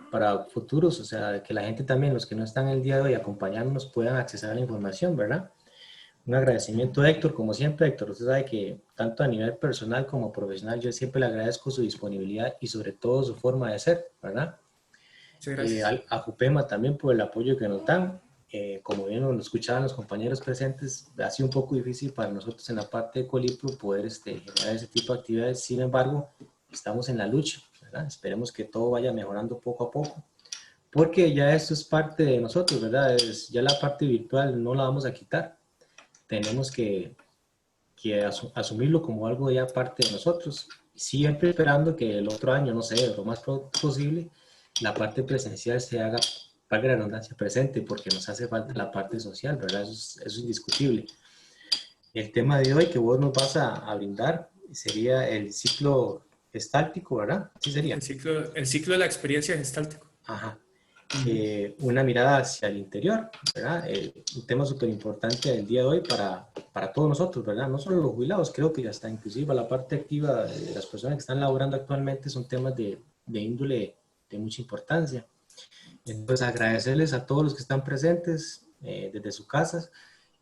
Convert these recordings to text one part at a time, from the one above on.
para futuros, o sea, que la gente también, los que no están el día de hoy acompañándonos, puedan acceder a la información, ¿verdad? Un agradecimiento a Héctor, como siempre, Héctor, usted sabe que tanto a nivel personal como profesional, yo siempre le agradezco su disponibilidad y sobre todo su forma de ser, ¿verdad? Muchas gracias. A Jupema también por el apoyo que nos dan. Como bien lo escuchaban los compañeros presentes, ha sido un poco difícil para nosotros en la parte de Colipro poder generar ese tipo de actividades. Sin embargo, estamos en la lucha, ¿verdad? Esperemos que todo vaya mejorando poco a poco, porque ya esto es parte de nosotros, ¿verdad? Ya la parte virtual no la vamos a quitar. Tenemos que asumirlo como algo ya parte de nosotros, siempre esperando que el otro año, no sé, lo más pronto posible, la parte presencial se haga, valga la redundancia, presente, porque nos hace falta la parte social, ¿verdad? Eso es indiscutible. El tema de hoy que vos nos vas a brindar sería el ciclo gestáltico, ¿verdad? Sí sería. El ciclo de la experiencia gestáltico. Ajá. Ujú. Una mirada hacia el interior, ¿verdad? Un tema súper importante del día de hoy para todos nosotros, ¿verdad? No solo los jubilados, creo que hasta inclusive la parte activa de las personas que están laborando actualmente son temas de índole de mucha importancia. Entonces, agradecerles a todos los que están presentes desde sus casas.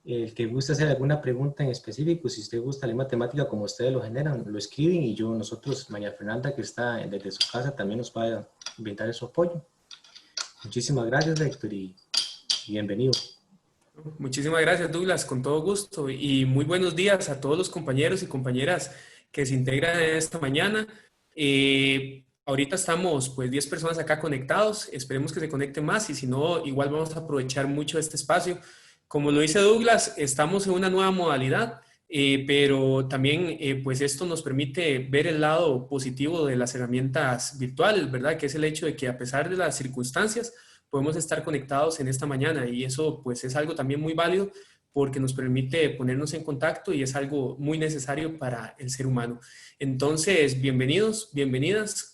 El que guste hacer alguna pregunta en específico, si usted gusta la matemática como ustedes lo generan, lo escriben y nosotros, María Fernanda, que está desde su casa, también nos va a brindar su apoyo. Muchísimas gracias, Héctor, y bienvenido. Muchísimas gracias, Douglas, con todo gusto. Y muy buenos días a todos los compañeros y compañeras que se integran en esta mañana. Ahorita estamos pues 10 personas acá conectados, esperemos que se conecten más y si no, igual vamos a aprovechar mucho este espacio. Como lo dice Douglas, estamos en una nueva modalidad, pero también pues esto nos permite ver el lado positivo de las herramientas virtuales, ¿verdad? Que es el hecho de que a pesar de las circunstancias, podemos estar conectados en esta mañana y eso pues es algo también muy válido porque nos permite ponernos en contacto y es algo muy necesario para el ser humano. Entonces, bienvenidos, bienvenidas.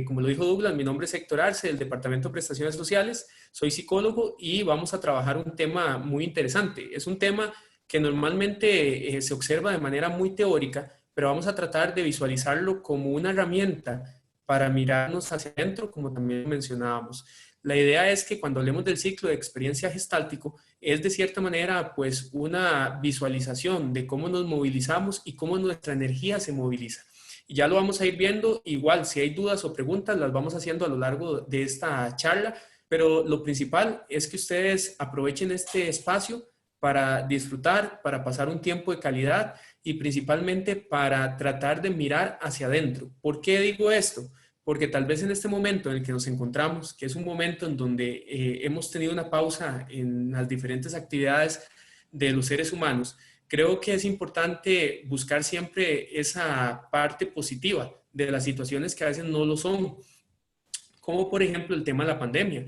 Como lo dijo Douglas, mi nombre es Héctor Arce, del Departamento de Prestaciones Sociales, soy psicólogo y vamos a trabajar un tema muy interesante. Es un tema que normalmente se observa de manera muy teórica, pero vamos a tratar de visualizarlo como una herramienta para mirarnos hacia adentro, como también mencionábamos. La idea es que cuando hablemos del ciclo de experiencia gestáltico, es de cierta manera pues una visualización de cómo nos movilizamos y cómo nuestra energía se moviliza. Y ya lo vamos a ir viendo, igual si hay dudas o preguntas las vamos haciendo a lo largo de esta charla, pero lo principal es que ustedes aprovechen este espacio para disfrutar, para pasar un tiempo de calidad y principalmente para tratar de mirar hacia adentro. ¿Por qué digo esto? Porque tal vez en este momento en el que nos encontramos, que es un momento en donde hemos tenido una pausa en las diferentes actividades de los seres humanos, creo que es importante buscar siempre esa parte positiva de las situaciones que a veces no lo son, como por ejemplo el tema de la pandemia.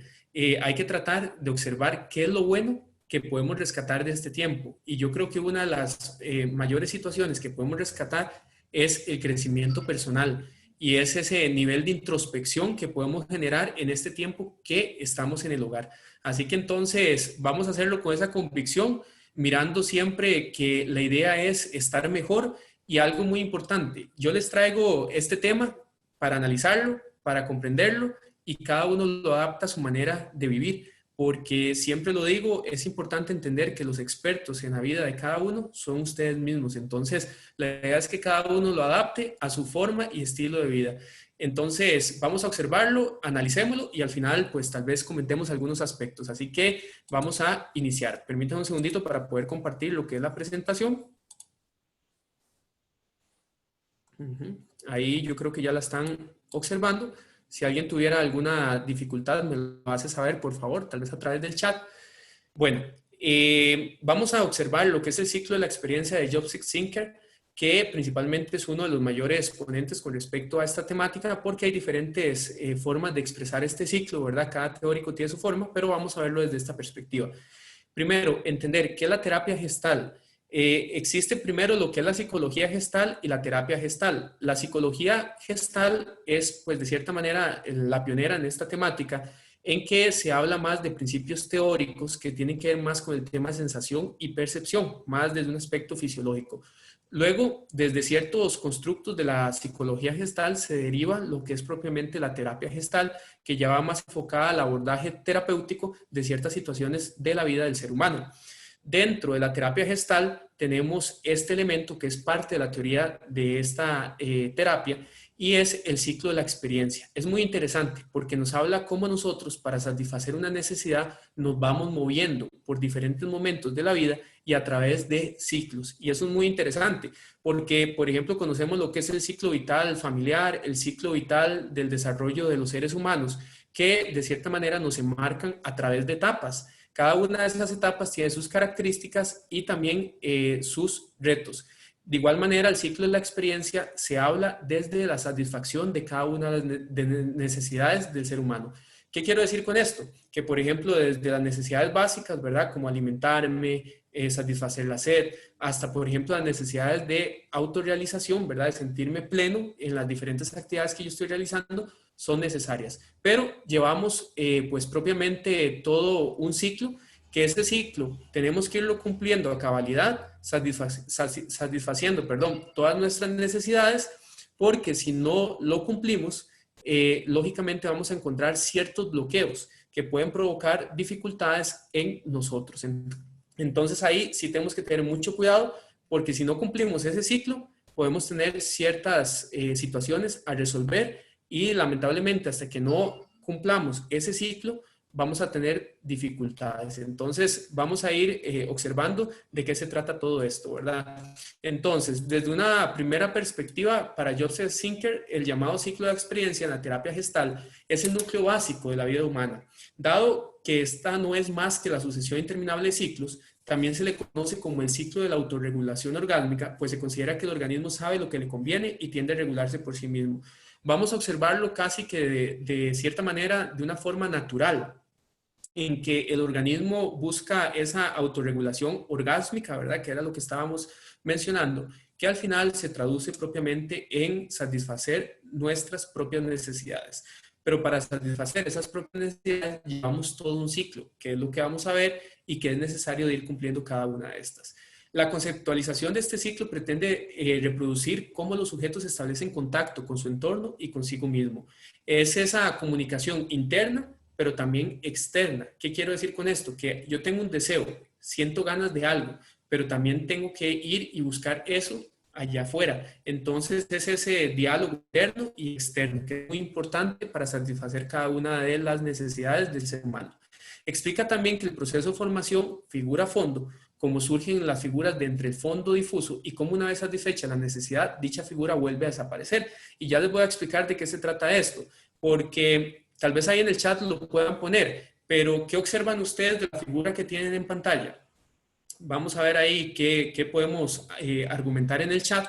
Hay que tratar de observar qué es lo bueno que podemos rescatar de este tiempo. Y yo creo que una de las mayores situaciones que podemos rescatar es el crecimiento personal y es ese nivel de introspección que podemos generar en este tiempo que estamos en el hogar. Así que entonces vamos a hacerlo con esa convicción, mirando siempre que la idea es estar mejor y algo muy importante. Yo les traigo este tema para analizarlo, para comprenderlo y cada uno lo adapta a su manera de vivir, porque siempre lo digo, es importante entender que los expertos en la vida de cada uno son ustedes mismos. Entonces, la idea es que cada uno lo adapte a su forma y estilo de vida. Entonces, vamos a observarlo, analicémoslo y al final, pues tal vez comentemos algunos aspectos. Así que vamos a iniciar. Permítanme un segundito para poder compartir lo que es la presentación. Ahí yo creo que ya la están observando. Si alguien tuviera alguna dificultad, me lo hace saber, por favor, tal vez a través del chat. Bueno, vamos a observar lo que es el ciclo de la experiencia de Joseph Zinker, que principalmente es uno de los mayores ponentes con respecto a esta temática, porque hay diferentes formas de expresar este ciclo, ¿verdad? Cada teórico tiene su forma, pero vamos a verlo desde esta perspectiva. Primero, entender qué es la terapia gestal. Existe primero lo que es la psicología gestal y la terapia gestal. La psicología gestal es, pues, de cierta manera, la pionera en esta temática, en que se habla más de principios teóricos que tienen que ver más con el tema de sensación y percepción, más desde un aspecto fisiológico. Luego, desde ciertos constructos de la psicología gestal se deriva lo que es propiamente la terapia gestal, que ya va más enfocada al abordaje terapéutico de ciertas situaciones de la vida del ser humano. Dentro de la terapia gestal tenemos este elemento que es parte de la teoría de esta terapia, y es el ciclo de la experiencia. Es muy interesante porque nos habla cómo nosotros, para satisfacer una necesidad, nos vamos moviendo por diferentes momentos de la vida y a través de ciclos. Y eso es muy interesante porque, por ejemplo, conocemos lo que es el ciclo vital familiar, el ciclo vital del desarrollo de los seres humanos, que de cierta manera nos enmarcan a través de etapas. Cada una de esas etapas tiene sus características y también sus retos. De igual manera, el ciclo de la experiencia se habla desde la satisfacción de cada una de las necesidades del ser humano. ¿Qué quiero decir con esto? Que, por ejemplo, desde las necesidades básicas, ¿verdad? Como alimentarme, satisfacer la sed, hasta, por ejemplo, las necesidades de autorrealización, ¿verdad? De sentirme pleno en las diferentes actividades que yo estoy realizando, son necesarias. Pero llevamos, pues, propiamente todo un ciclo, que este ciclo tenemos que irlo cumpliendo a cabalidad, satisfaciendo, todas nuestras necesidades, porque si no lo cumplimos, lógicamente vamos a encontrar ciertos bloqueos que pueden provocar dificultades en nosotros. Entonces ahí sí tenemos que tener mucho cuidado, porque si no cumplimos ese ciclo, podemos tener ciertas situaciones a resolver y lamentablemente hasta que no cumplamos ese ciclo, vamos a tener dificultades. Entonces, vamos a ir observando de qué se trata todo esto, ¿verdad? Entonces, desde una primera perspectiva, para Joseph Zinker, el llamado ciclo de experiencia en la terapia gestal es el núcleo básico de la vida humana. Dado que esta no es más que la sucesión interminable de ciclos, también se le conoce como el ciclo de la autorregulación orgásmica, pues se considera que el organismo sabe lo que le conviene y tiende a regularse por sí mismo. Vamos a observarlo casi que de cierta manera, de una forma natural, en que el organismo busca esa autorregulación orgásmica, ¿verdad? Que era lo que estábamos mencionando, que al final se traduce propiamente en satisfacer nuestras propias necesidades. Pero para satisfacer esas propias necesidades llevamos todo un ciclo, que es lo que vamos a ver y que es necesario de ir cumpliendo cada una de estas. La conceptualización de este ciclo pretende reproducir cómo los sujetos establecen contacto con su entorno y consigo mismo. Es esa comunicación interna, pero también externa. ¿Qué quiero decir con esto? Que yo tengo un deseo, siento ganas de algo, pero también tengo que ir y buscar eso allá afuera. Entonces es ese diálogo interno y externo que es muy importante para satisfacer cada una de las necesidades del ser humano. Explica también que el proceso de formación figura a fondo, cómo surgen las figuras de entre el fondo difuso y cómo una vez satisfecha la necesidad, dicha figura vuelve a desaparecer. Y ya les voy a explicar de qué se trata esto, porque tal vez ahí en el chat lo puedan poner, pero ¿qué observan ustedes de la figura que tienen en pantalla? Vamos a ver ahí qué podemos argumentar en el chat.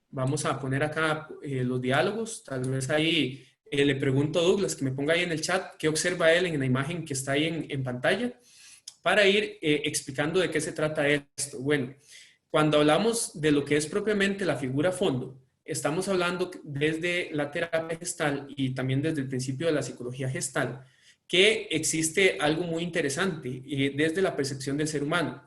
Vamos a poner acá los diálogos. Tal vez ahí le pregunto a Douglas que me ponga ahí en el chat qué observa él en la imagen que está ahí en pantalla, para ir explicando de qué se trata esto. Bueno, cuando hablamos de lo que es propiamente la figura fondo, estamos hablando desde la terapia gestal y también desde el principio de la psicología gestal, que existe algo muy interesante desde la percepción del ser humano.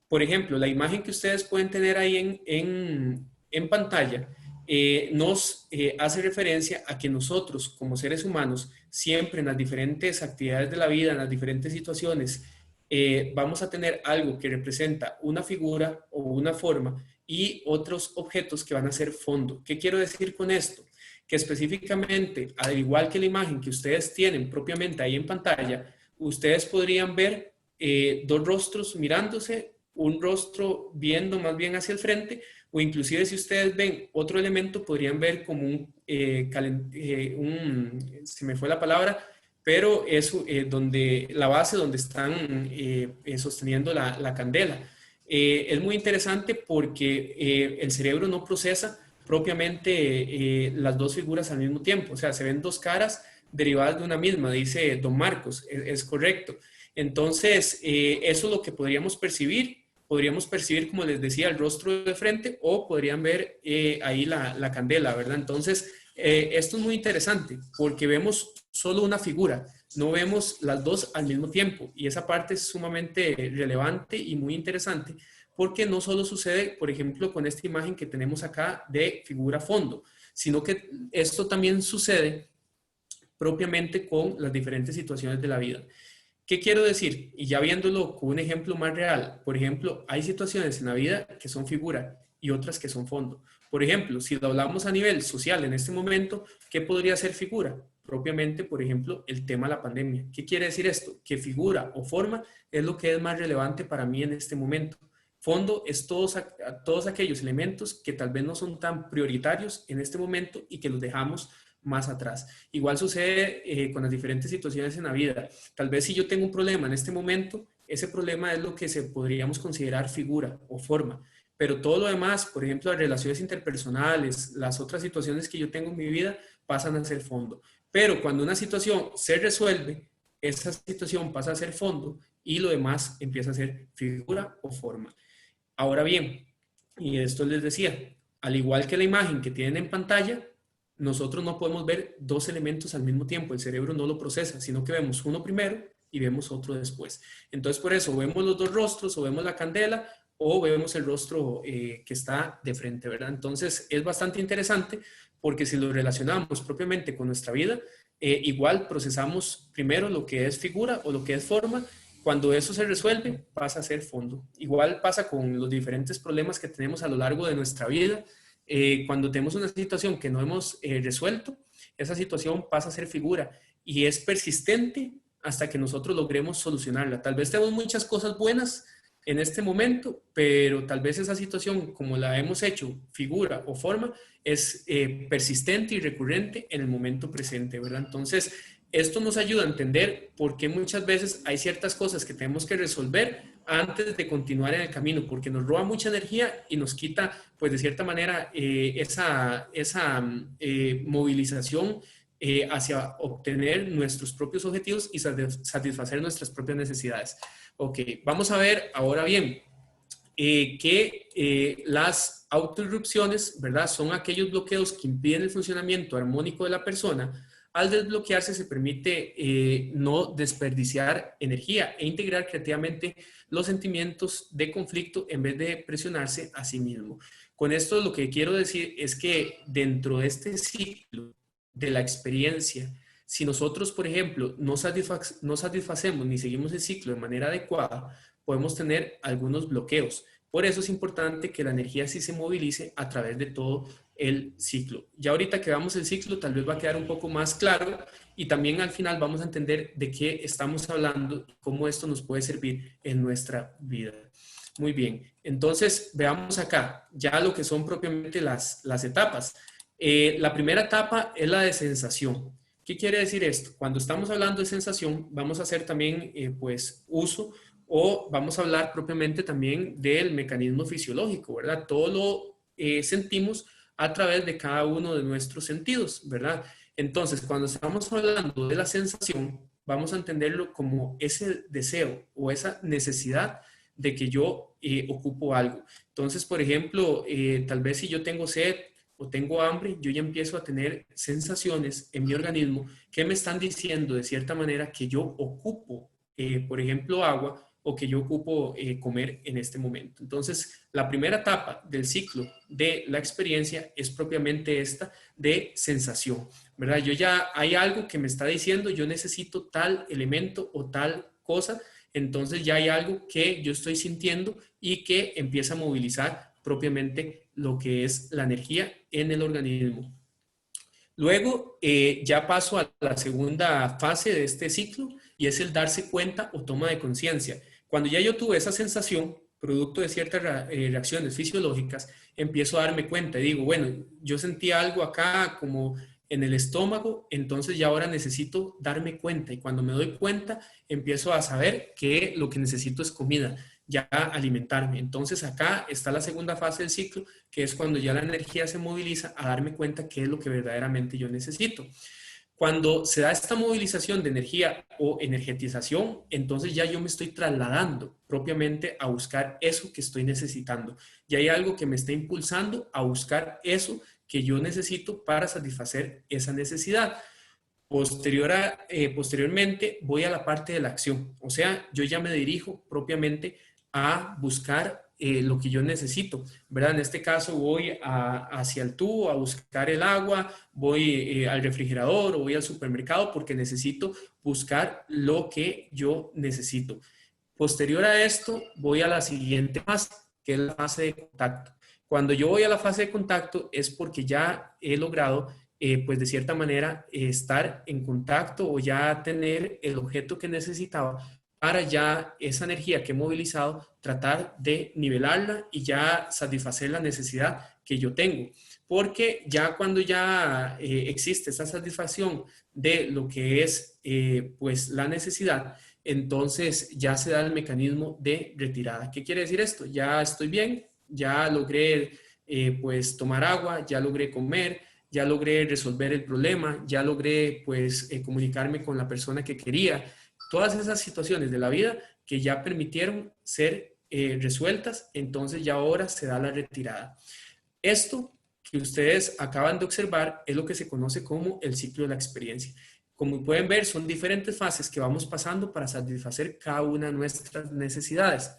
Por ejemplo, la imagen que ustedes pueden tener ahí en pantalla nos hace referencia a que nosotros como seres humanos siempre en las diferentes actividades de la vida, en las diferentes situaciones, vamos a tener algo que representa una figura o una forma y otros objetos que van a ser fondo. ¿Qué quiero decir con esto? Que específicamente, al igual que la imagen que ustedes tienen propiamente ahí en pantalla, ustedes podrían ver dos rostros mirándose, un rostro viendo más bien hacia el frente, o inclusive si ustedes ven otro elemento, podrían ver como se me fue la palabra, pero es donde la base donde están sosteniendo la candela. Es muy interesante porque el cerebro no procesa propiamente las dos figuras al mismo tiempo, o sea, se ven dos caras derivadas de una misma, dice don Marcos, es correcto. Entonces, eso es lo que podríamos percibir, como les decía, el rostro de frente, o podrían ver ahí la candela, ¿verdad? Entonces, esto es muy interesante porque vemos solo una figura, no vemos las dos al mismo tiempo. Y esa parte es sumamente relevante y muy interesante porque no solo sucede, por ejemplo, con esta imagen que tenemos acá de figura fondo, sino que esto también sucede propiamente con las diferentes situaciones de la vida. ¿Qué quiero decir? Y ya viéndolo con un ejemplo más real, por ejemplo, hay situaciones en la vida que son figura y otras que son fondo. Por ejemplo, si lo hablamos a nivel social en este momento, ¿qué podría ser figura? Propiamente, por ejemplo, el tema de la pandemia. ¿Qué quiere decir esto? Que figura o forma es lo que es más relevante para mí en este momento. Fondo es todos aquellos elementos que tal vez no son tan prioritarios en este momento y que los dejamos más atrás. Igual sucede con las diferentes situaciones en la vida. Tal vez si yo tengo un problema en este momento, ese problema es lo que podríamos considerar figura o forma. Pero todo lo demás, por ejemplo, las relaciones interpersonales, las otras situaciones que yo tengo en mi vida, pasan a ser fondo. Pero cuando una situación se resuelve, esa situación pasa a ser fondo y lo demás empieza a ser figura o forma. Ahora bien, y esto les decía, al igual que la imagen que tienen en pantalla, nosotros no podemos ver dos elementos al mismo tiempo, el cerebro no lo procesa, sino que vemos uno primero y vemos otro después. Entonces, por eso vemos los dos rostros, o vemos la candela, o vemos el rostro que está de frente, ¿verdad? Entonces, es bastante interesante porque si lo relacionamos propiamente con nuestra vida, igual procesamos primero lo que es figura o lo que es forma. Cuando eso se resuelve, pasa a ser fondo. Igual pasa con los diferentes problemas que tenemos a lo largo de nuestra vida. Cuando tenemos una situación que no hemos resuelto, esa situación pasa a ser figura y es persistente hasta que nosotros logremos solucionarla. Tal vez tenemos muchas cosas buenas en este momento, pero tal vez esa situación, como la hemos hecho, figura o forma, es persistente y recurrente en el momento presente, ¿verdad? Entonces, esto nos ayuda a entender por qué muchas veces hay ciertas cosas que tenemos que resolver antes de continuar en el camino, porque nos roba mucha energía y nos quita, pues de cierta manera, esa movilización hacia obtener nuestros propios objetivos y satisfacer nuestras propias necesidades. Ok, vamos a ver ahora bien que las autointerrupciones, ¿verdad? Son aquellos bloqueos que impiden el funcionamiento armónico de la persona. Al desbloquearse se permite no desperdiciar energía e integrar creativamente los sentimientos de conflicto en vez de presionarse a sí mismo. Con esto lo que quiero decir es que dentro de este ciclo de la experiencia, si nosotros, por ejemplo, no satisfacemos ni seguimos el ciclo de manera adecuada, podemos tener algunos bloqueos. Por eso es importante que la energía sí se movilice a través de todo el ciclo. Ya ahorita que veamos el ciclo, tal vez va a quedar un poco más claro y también al final vamos a entender de qué estamos hablando y cómo esto nos puede servir en nuestra vida. Muy bien, entonces veamos acá ya lo que son propiamente las etapas. La primera etapa es la de sensación. ¿Qué quiere decir esto? Cuando estamos hablando de sensación, vamos a hacer también pues uso o vamos a hablar propiamente también del mecanismo fisiológico, ¿verdad? Todo lo sentimos a través de cada uno de nuestros sentidos, ¿verdad? Entonces, cuando estamos hablando de la sensación, vamos a entenderlo como ese deseo o esa necesidad de que yo ocupo algo. Entonces, por ejemplo, tal vez si yo tengo sed o tengo hambre, yo ya empiezo a tener sensaciones en mi organismo que me están diciendo de cierta manera que yo ocupo, por ejemplo, agua o que yo ocupo comer en este momento. Entonces, la primera etapa del ciclo de la experiencia es propiamente esta de sensación, ¿verdad? Yo ya hay algo que me está diciendo, yo necesito tal elemento o tal cosa, entonces ya hay algo que yo estoy sintiendo y que empieza a movilizar propiamente lo que es la energía en el organismo. Luego ya paso a la segunda fase de este ciclo y es el darse cuenta o toma de conciencia. Cuando ya yo tuve esa sensación, producto de ciertas reacciones fisiológicas, empiezo a darme cuenta y digo, bueno, yo sentí algo acá como en el estómago, entonces ya ahora necesito darme cuenta y cuando me doy cuenta empiezo a saber que lo que necesito es comida, ya alimentarme. Entonces acá está la segunda fase del ciclo, que es cuando ya la energía se moviliza a darme cuenta qué es lo que verdaderamente yo necesito. Cuando se da esta movilización de energía o energetización, entonces ya yo me estoy trasladando propiamente a buscar eso que estoy necesitando. Ya hay algo que me está impulsando a buscar eso que yo necesito para satisfacer esa necesidad. Posteriormente voy a la parte de la acción, o sea, yo ya me dirijo propiamente a buscar lo que yo necesito, ¿verdad? En este caso voy hacia el tubo a buscar el agua, voy al refrigerador o voy al supermercado porque necesito buscar lo que yo necesito. Posterior a esto, voy a la siguiente fase, que es la fase de contacto. Cuando yo voy a la fase de contacto es porque ya he logrado, pues de cierta manera, estar en contacto o ya tener el objeto que necesitaba para ya esa energía que he movilizado, tratar de nivelarla y ya satisfacer la necesidad que yo tengo. Porque ya cuando ya existe esa satisfacción de lo que es pues la necesidad, entonces ya se da el mecanismo de retirada. ¿Qué quiere decir esto? Ya estoy bien, ya logré pues tomar agua, ya logré comer, ya logré resolver el problema, ya logré pues comunicarme con la persona que quería. Todas esas situaciones de la vida que ya permitieron ser resueltas, entonces ya ahora se da la retirada. Esto que ustedes acaban de observar es lo que se conoce como el ciclo de la experiencia. Como pueden ver, son diferentes fases que vamos pasando para satisfacer cada una de nuestras necesidades.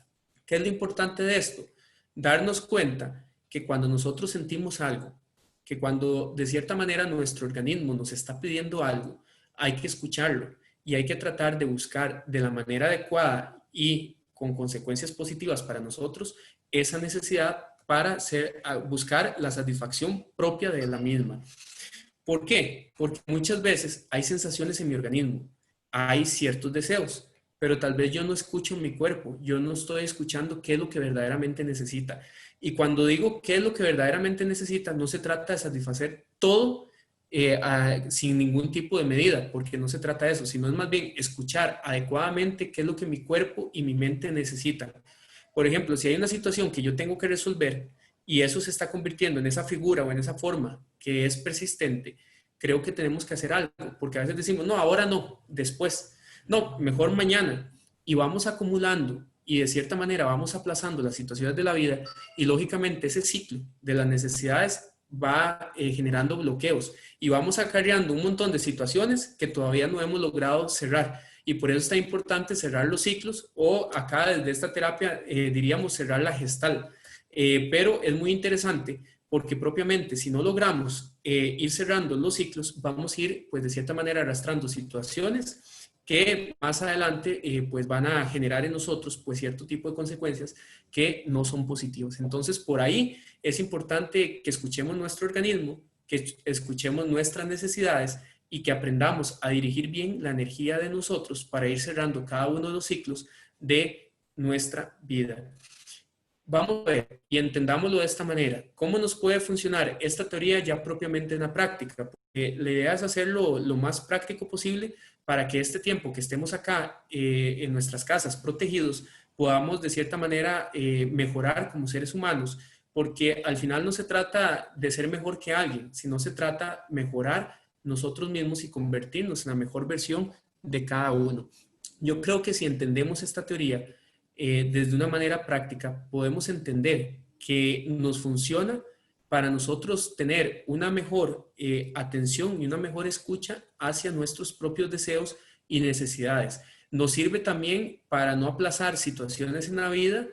¿Qué es lo importante de esto? Darnos cuenta que cuando nosotros sentimos algo, que cuando de cierta manera nuestro organismo nos está pidiendo algo, hay que escucharlo y hay que tratar de buscar de la manera adecuada y con consecuencias positivas para nosotros esa necesidad para buscar la satisfacción propia de la misma. ¿Por qué? Porque muchas veces hay sensaciones en mi organismo, hay ciertos deseos, pero tal vez yo no escucho en mi cuerpo, yo no estoy escuchando qué es lo que verdaderamente necesita. Y cuando digo qué es lo que verdaderamente necesita, no se trata de satisfacer todo sin ningún tipo de medida, porque no se trata de eso, sino es más bien escuchar adecuadamente qué es lo que mi cuerpo y mi mente necesitan. Por ejemplo, si hay una situación que yo tengo que resolver y eso se está convirtiendo en esa figura o en esa forma que es persistente, creo que tenemos que hacer algo, porque a veces decimos, no, ahora no, después, no, mejor mañana, y vamos acumulando y de cierta manera vamos aplazando las situaciones de la vida y lógicamente ese ciclo de las necesidades va generando bloqueos y vamos acarreando un montón de situaciones que todavía no hemos logrado cerrar. Y por eso está importante cerrar los ciclos o acá desde esta terapia diríamos cerrar la gestal. Pero es muy interesante porque propiamente si no logramos ir cerrando los ciclos, vamos a ir pues de cierta manera arrastrando situaciones que más adelante pues van a generar en nosotros pues cierto tipo de consecuencias que no son positivas. Entonces por ahí es importante que escuchemos nuestro organismo, que escuchemos nuestras necesidades y que aprendamos a dirigir bien la energía de nosotros para ir cerrando cada uno de los ciclos de nuestra vida. Vamos a ver y entendámoslo de esta manera. ¿Cómo nos puede funcionar esta teoría ya propiamente en la práctica? Porque la idea es hacerlo lo más práctico posible para que este tiempo que estemos acá en nuestras casas protegidos podamos de cierta manera mejorar como seres humanos, porque al final no se trata de ser mejor que alguien, sino se trata de mejorar nosotros mismos y convertirnos en la mejor versión de cada uno. Yo creo que si entendemos esta teoría, desde una manera práctica, podemos entender que nos funciona para nosotros tener una mejor atención y una mejor escucha hacia nuestros propios deseos y necesidades. Nos sirve también para no aplazar situaciones en la vida,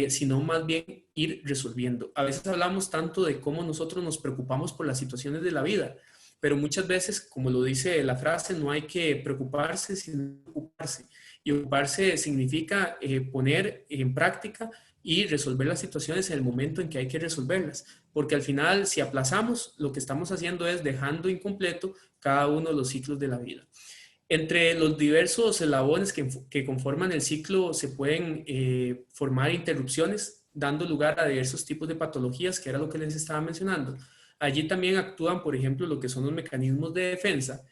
sino más bien ir resolviendo. A veces hablamos tanto de cómo nosotros nos preocupamos por las situaciones de la vida, pero muchas veces, como lo dice la frase, no hay que preocuparse, sino ocuparse. Y ocuparse significa poner en práctica y resolver las situaciones en el momento en que hay que resolverlas. Porque al final, si aplazamos, lo que estamos haciendo es dejando incompleto cada uno de los ciclos de la vida. Entre los diversos eslabones que conforman el ciclo se pueden formar interrupciones, dando lugar a diversos tipos de patologías, que era lo que les estaba mencionando. Allí también actúan, por ejemplo, lo que son los mecanismos de defensa.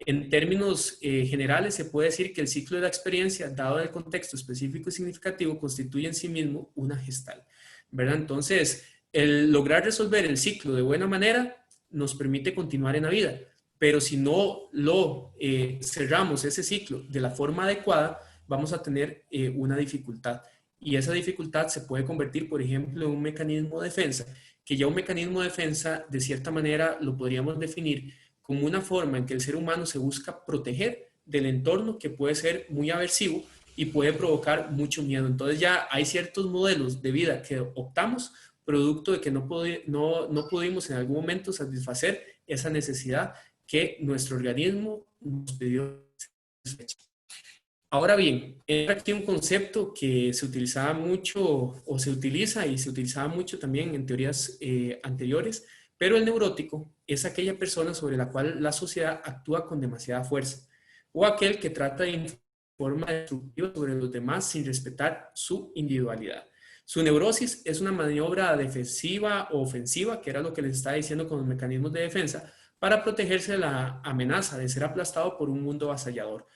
En términos generales, se puede decir que el ciclo de la experiencia, dado el contexto específico y significativo, constituye en sí mismo una gestal, ¿verdad? Entonces, el lograr resolver el ciclo de buena manera nos permite continuar en la vida, pero si no lo cerramos ese ciclo de la forma adecuada, vamos a tener una dificultad. Y esa dificultad se puede convertir, por ejemplo, en un mecanismo de defensa, que ya un mecanismo de defensa, de cierta manera, lo podríamos definir como una forma en que el ser humano se busca proteger del entorno que puede ser muy aversivo y puede provocar mucho miedo. Entonces ya hay ciertos modelos de vida que optamos producto de que no pudimos en algún momento satisfacer esa necesidad que nuestro organismo nos pidió. Ahora bien, era aquí un concepto que se utilizaba mucho o se utiliza y se utilizaba mucho también en teorías anteriores, pero el neurótico es aquella persona sobre la cual la sociedad actúa con demasiada fuerza o aquel que trata de forma destructiva sobre los demás sin respetar su individualidad. Su neurosis es una maniobra defensiva o ofensiva, que era lo que les estaba diciendo con los mecanismos de defensa, para protegerse de la amenaza de ser aplastado por un mundo avasallador.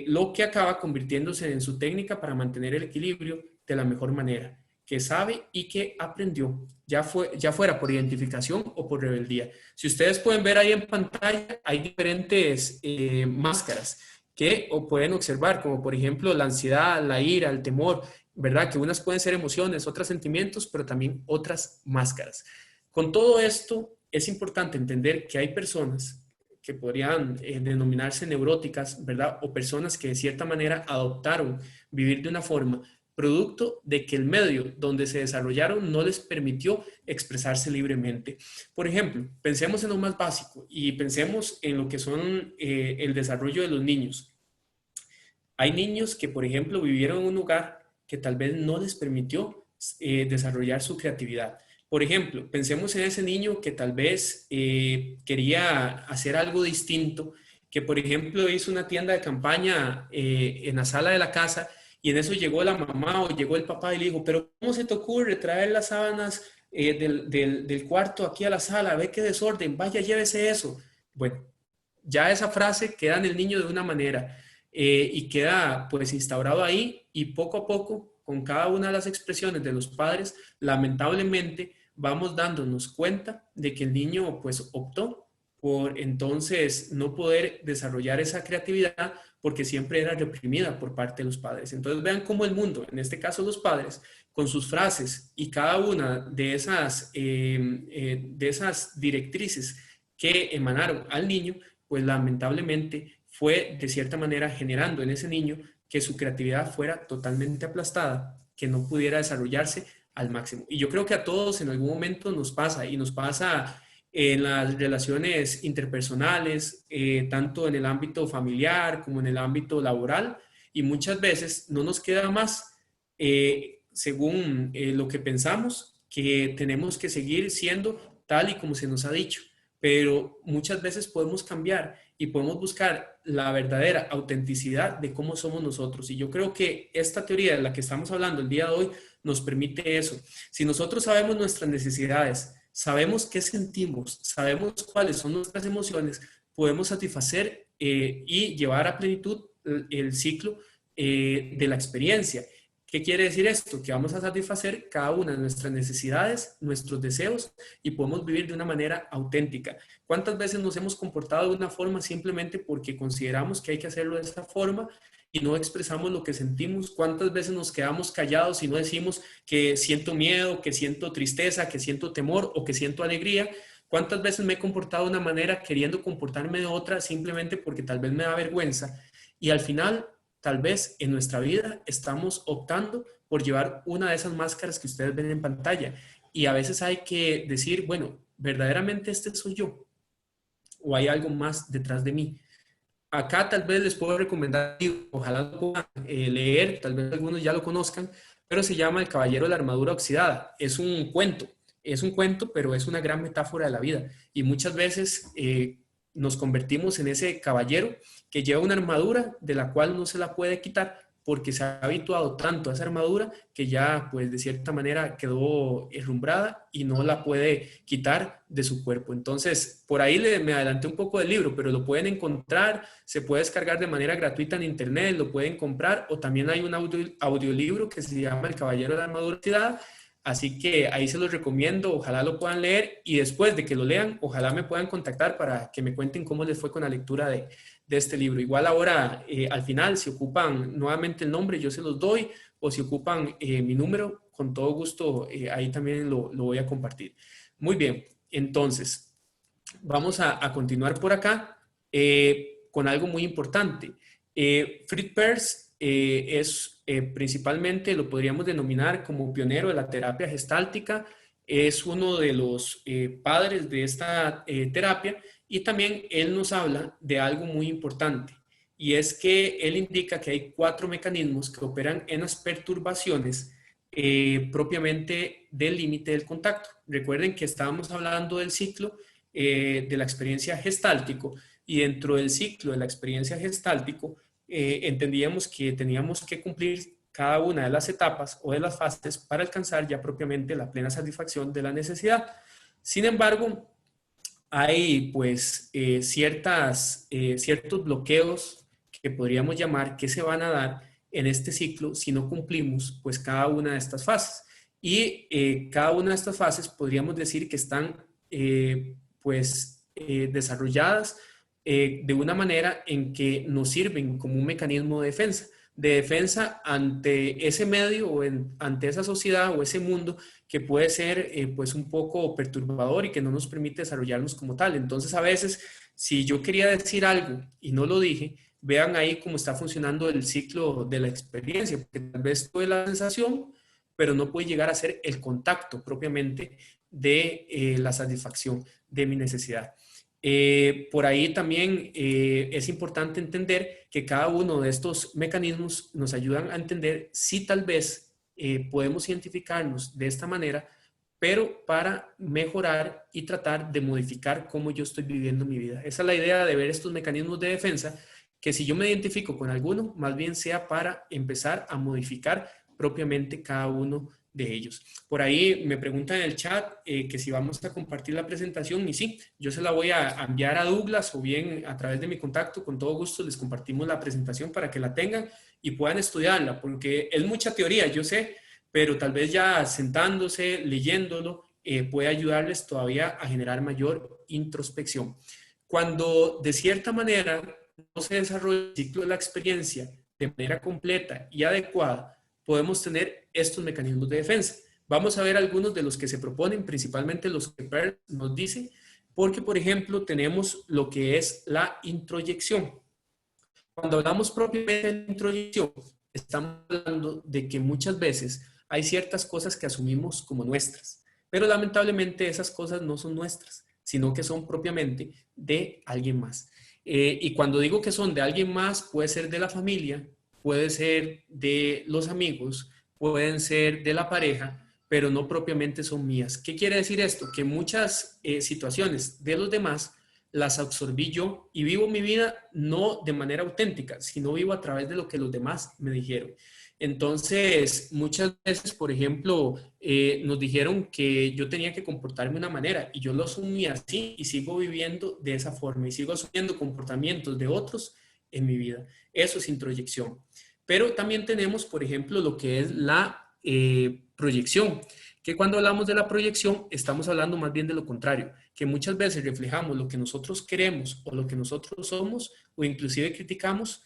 Lo que acaba convirtiéndose en su técnica para mantener el equilibrio de la mejor manera, que sabe y que aprendió, ya fuera por identificación o por rebeldía. Si ustedes pueden ver ahí en pantalla, hay diferentes máscaras que pueden observar, como por ejemplo la ansiedad, la ira, el temor, ¿verdad? Que unas pueden ser emociones, otras sentimientos, pero también otras máscaras. Con todo esto, es importante entender que hay personas que podrían denominarse neuróticas, ¿verdad? O personas que de cierta manera adoptaron vivir de una forma producto de que el medio donde se desarrollaron no les permitió expresarse libremente. Por ejemplo, pensemos en lo más básico y pensemos en lo que son el desarrollo de los niños. Hay niños que, por ejemplo, vivieron en un lugar que tal vez no les permitió desarrollar su creatividad. Por ejemplo, pensemos en ese niño que tal vez quería hacer algo distinto, que por ejemplo hizo una tienda de campaña en la sala de la casa y en eso llegó la mamá o llegó el papá y le dijo, pero ¿cómo se te ocurre traer las sábanas del cuarto aquí a la sala? Ve qué desorden, vaya, llévese eso. Bueno, ya esa frase queda en el niño de una manera y queda pues instaurado ahí y poco a poco, con cada una de las expresiones de los padres, lamentablemente vamos dándonos cuenta de que el niño pues optó por entonces no poder desarrollar esa creatividad porque siempre era reprimida por parte de los padres. Entonces vean cómo el mundo, en este caso los padres, con sus frases y cada una de esas directrices que emanaron al niño, pues lamentablemente fue de cierta manera generando en ese niño que su creatividad fuera totalmente aplastada, que no pudiera desarrollarse al máximo. Y yo creo que a todos en algún momento nos pasa y nos pasa en las relaciones interpersonales, tanto en el ámbito familiar como en el ámbito laboral, y muchas veces no nos queda más, según lo que pensamos, que tenemos que seguir siendo tal y como se nos ha dicho, pero muchas veces podemos cambiar y podemos buscar la verdadera autenticidad de cómo somos nosotros. Y yo creo que esta teoría de la que estamos hablando el día de hoy nos permite eso. Si nosotros sabemos nuestras necesidades, sabemos qué sentimos, sabemos cuáles son nuestras emociones, podemos satisfacer y llevar a plenitud el ciclo de la experiencia. ¿Qué quiere decir esto? Que vamos a satisfacer cada una de nuestras necesidades, nuestros deseos y podemos vivir de una manera auténtica. ¿Cuántas veces nos hemos comportado de una forma simplemente porque consideramos que hay que hacerlo de esa forma y no expresamos lo que sentimos? ¿Cuántas veces nos quedamos callados y no decimos que siento miedo, que siento tristeza, que siento temor o que siento alegría? ¿Cuántas veces me he comportado de una manera queriendo comportarme de otra simplemente porque tal vez me da vergüenza? Y al final, tal vez en nuestra vida estamos optando por llevar una de esas máscaras que ustedes ven en pantalla. Y a veces hay que decir, bueno, ¿verdaderamente este soy yo? ¿O hay algo más detrás de mí? Acá tal vez les puedo recomendar, ojalá lo puedan leer, tal vez algunos ya lo conozcan, pero se llama El Caballero de la Armadura Oxidada. Es un cuento, pero es una gran metáfora de la vida. Y muchas veces nos convertimos en ese caballero que lleva una armadura de la cual no se la puede quitar porque se ha habituado tanto a esa armadura que ya pues de cierta manera quedó herrumbrada y no la puede quitar de su cuerpo. Entonces, por ahí me adelanté un poco del libro, pero lo pueden encontrar, se puede descargar de manera gratuita en internet, lo pueden comprar o también hay un audiolibro que se llama El Caballero de la Armadura Oxidada. Así que ahí se los recomiendo, ojalá lo puedan leer y después de que lo lean, ojalá me puedan contactar para que me cuenten cómo les fue con la lectura de este libro. Igual ahora, al final, si ocupan nuevamente el nombre, yo se los doy, o si ocupan mi número, con todo gusto, ahí también lo voy a compartir. Muy bien, entonces, vamos a continuar por acá con algo muy importante. Fritz Perls es principalmente, lo podríamos denominar como pionero de la terapia gestáltica, es uno de los padres de esta terapia, y también él nos habla de algo muy importante, y es que él indica que hay 4 mecanismos que operan en las perturbaciones propiamente del límite del contacto. Recuerden que estábamos hablando del ciclo de la experiencia gestáltico, y dentro del ciclo de la experiencia gestáltico entendíamos que teníamos que cumplir cada una de las etapas o de las fases para alcanzar ya propiamente la plena satisfacción de la necesidad. Sin embargo, hay pues ciertos bloqueos que podríamos llamar que se van a dar en este ciclo si no cumplimos pues cada una de estas fases. Y cada una de estas fases podríamos decir que están desarrolladas de una manera en que nos sirven como un mecanismo de defensa ante ese medio o ante esa sociedad o ese mundo que puede ser pues un poco perturbador y que no nos permite desarrollarnos como tal. Entonces a veces, si yo quería decir algo y no lo dije, vean ahí cómo está funcionando el ciclo de la experiencia, porque tal vez tuve la sensación, pero no puede llegar a ser el contacto propiamente de la satisfacción de mi necesidad. Por ahí también es importante entender que cada uno de estos mecanismos nos ayudan a entender si tal vez podemos identificarnos de esta manera, pero para mejorar y tratar de modificar cómo yo estoy viviendo mi vida. Esa es la idea de ver estos mecanismos de defensa, que si yo me identifico con alguno, más bien sea para empezar a modificar propiamente cada uno de ellos. Por ahí me preguntan en el chat que si vamos a compartir la presentación, y sí, yo se la voy a enviar a Douglas o bien a través de mi contacto, con todo gusto les compartimos la presentación para que la tengan y puedan estudiarla, porque es mucha teoría, yo sé, pero tal vez ya sentándose, leyéndolo, puede ayudarles todavía a generar mayor introspección. Cuando de cierta manera no se desarrolla el ciclo de la experiencia de manera completa y adecuada, podemos tener estos mecanismos de defensa. Vamos a ver algunos de los que se proponen, principalmente los que Perls nos dice, porque, por ejemplo, tenemos lo que es la introyección. Cuando hablamos propiamente de introyección, estamos hablando de que muchas veces hay ciertas cosas que asumimos como nuestras, pero lamentablemente esas cosas no son nuestras, sino que son propiamente de alguien más. Y cuando digo que son de alguien más, puede ser de la familia, puede ser de los amigos, pueden ser de la pareja, pero no propiamente son mías. ¿Qué quiere decir esto? Que muchas situaciones de los demás las absorbí yo y vivo mi vida no de manera auténtica, sino vivo a través de lo que los demás me dijeron. Entonces, muchas veces, por ejemplo, nos dijeron que yo tenía que comportarme de una manera y yo lo asumí así y sigo viviendo de esa forma y sigo asumiendo comportamientos de otros en mi vida. Eso es introyección. Pero también tenemos, por ejemplo, lo que es la proyección, que cuando hablamos de la proyección estamos hablando más bien de lo contrario, que muchas veces reflejamos lo que nosotros queremos o lo que nosotros somos o inclusive criticamos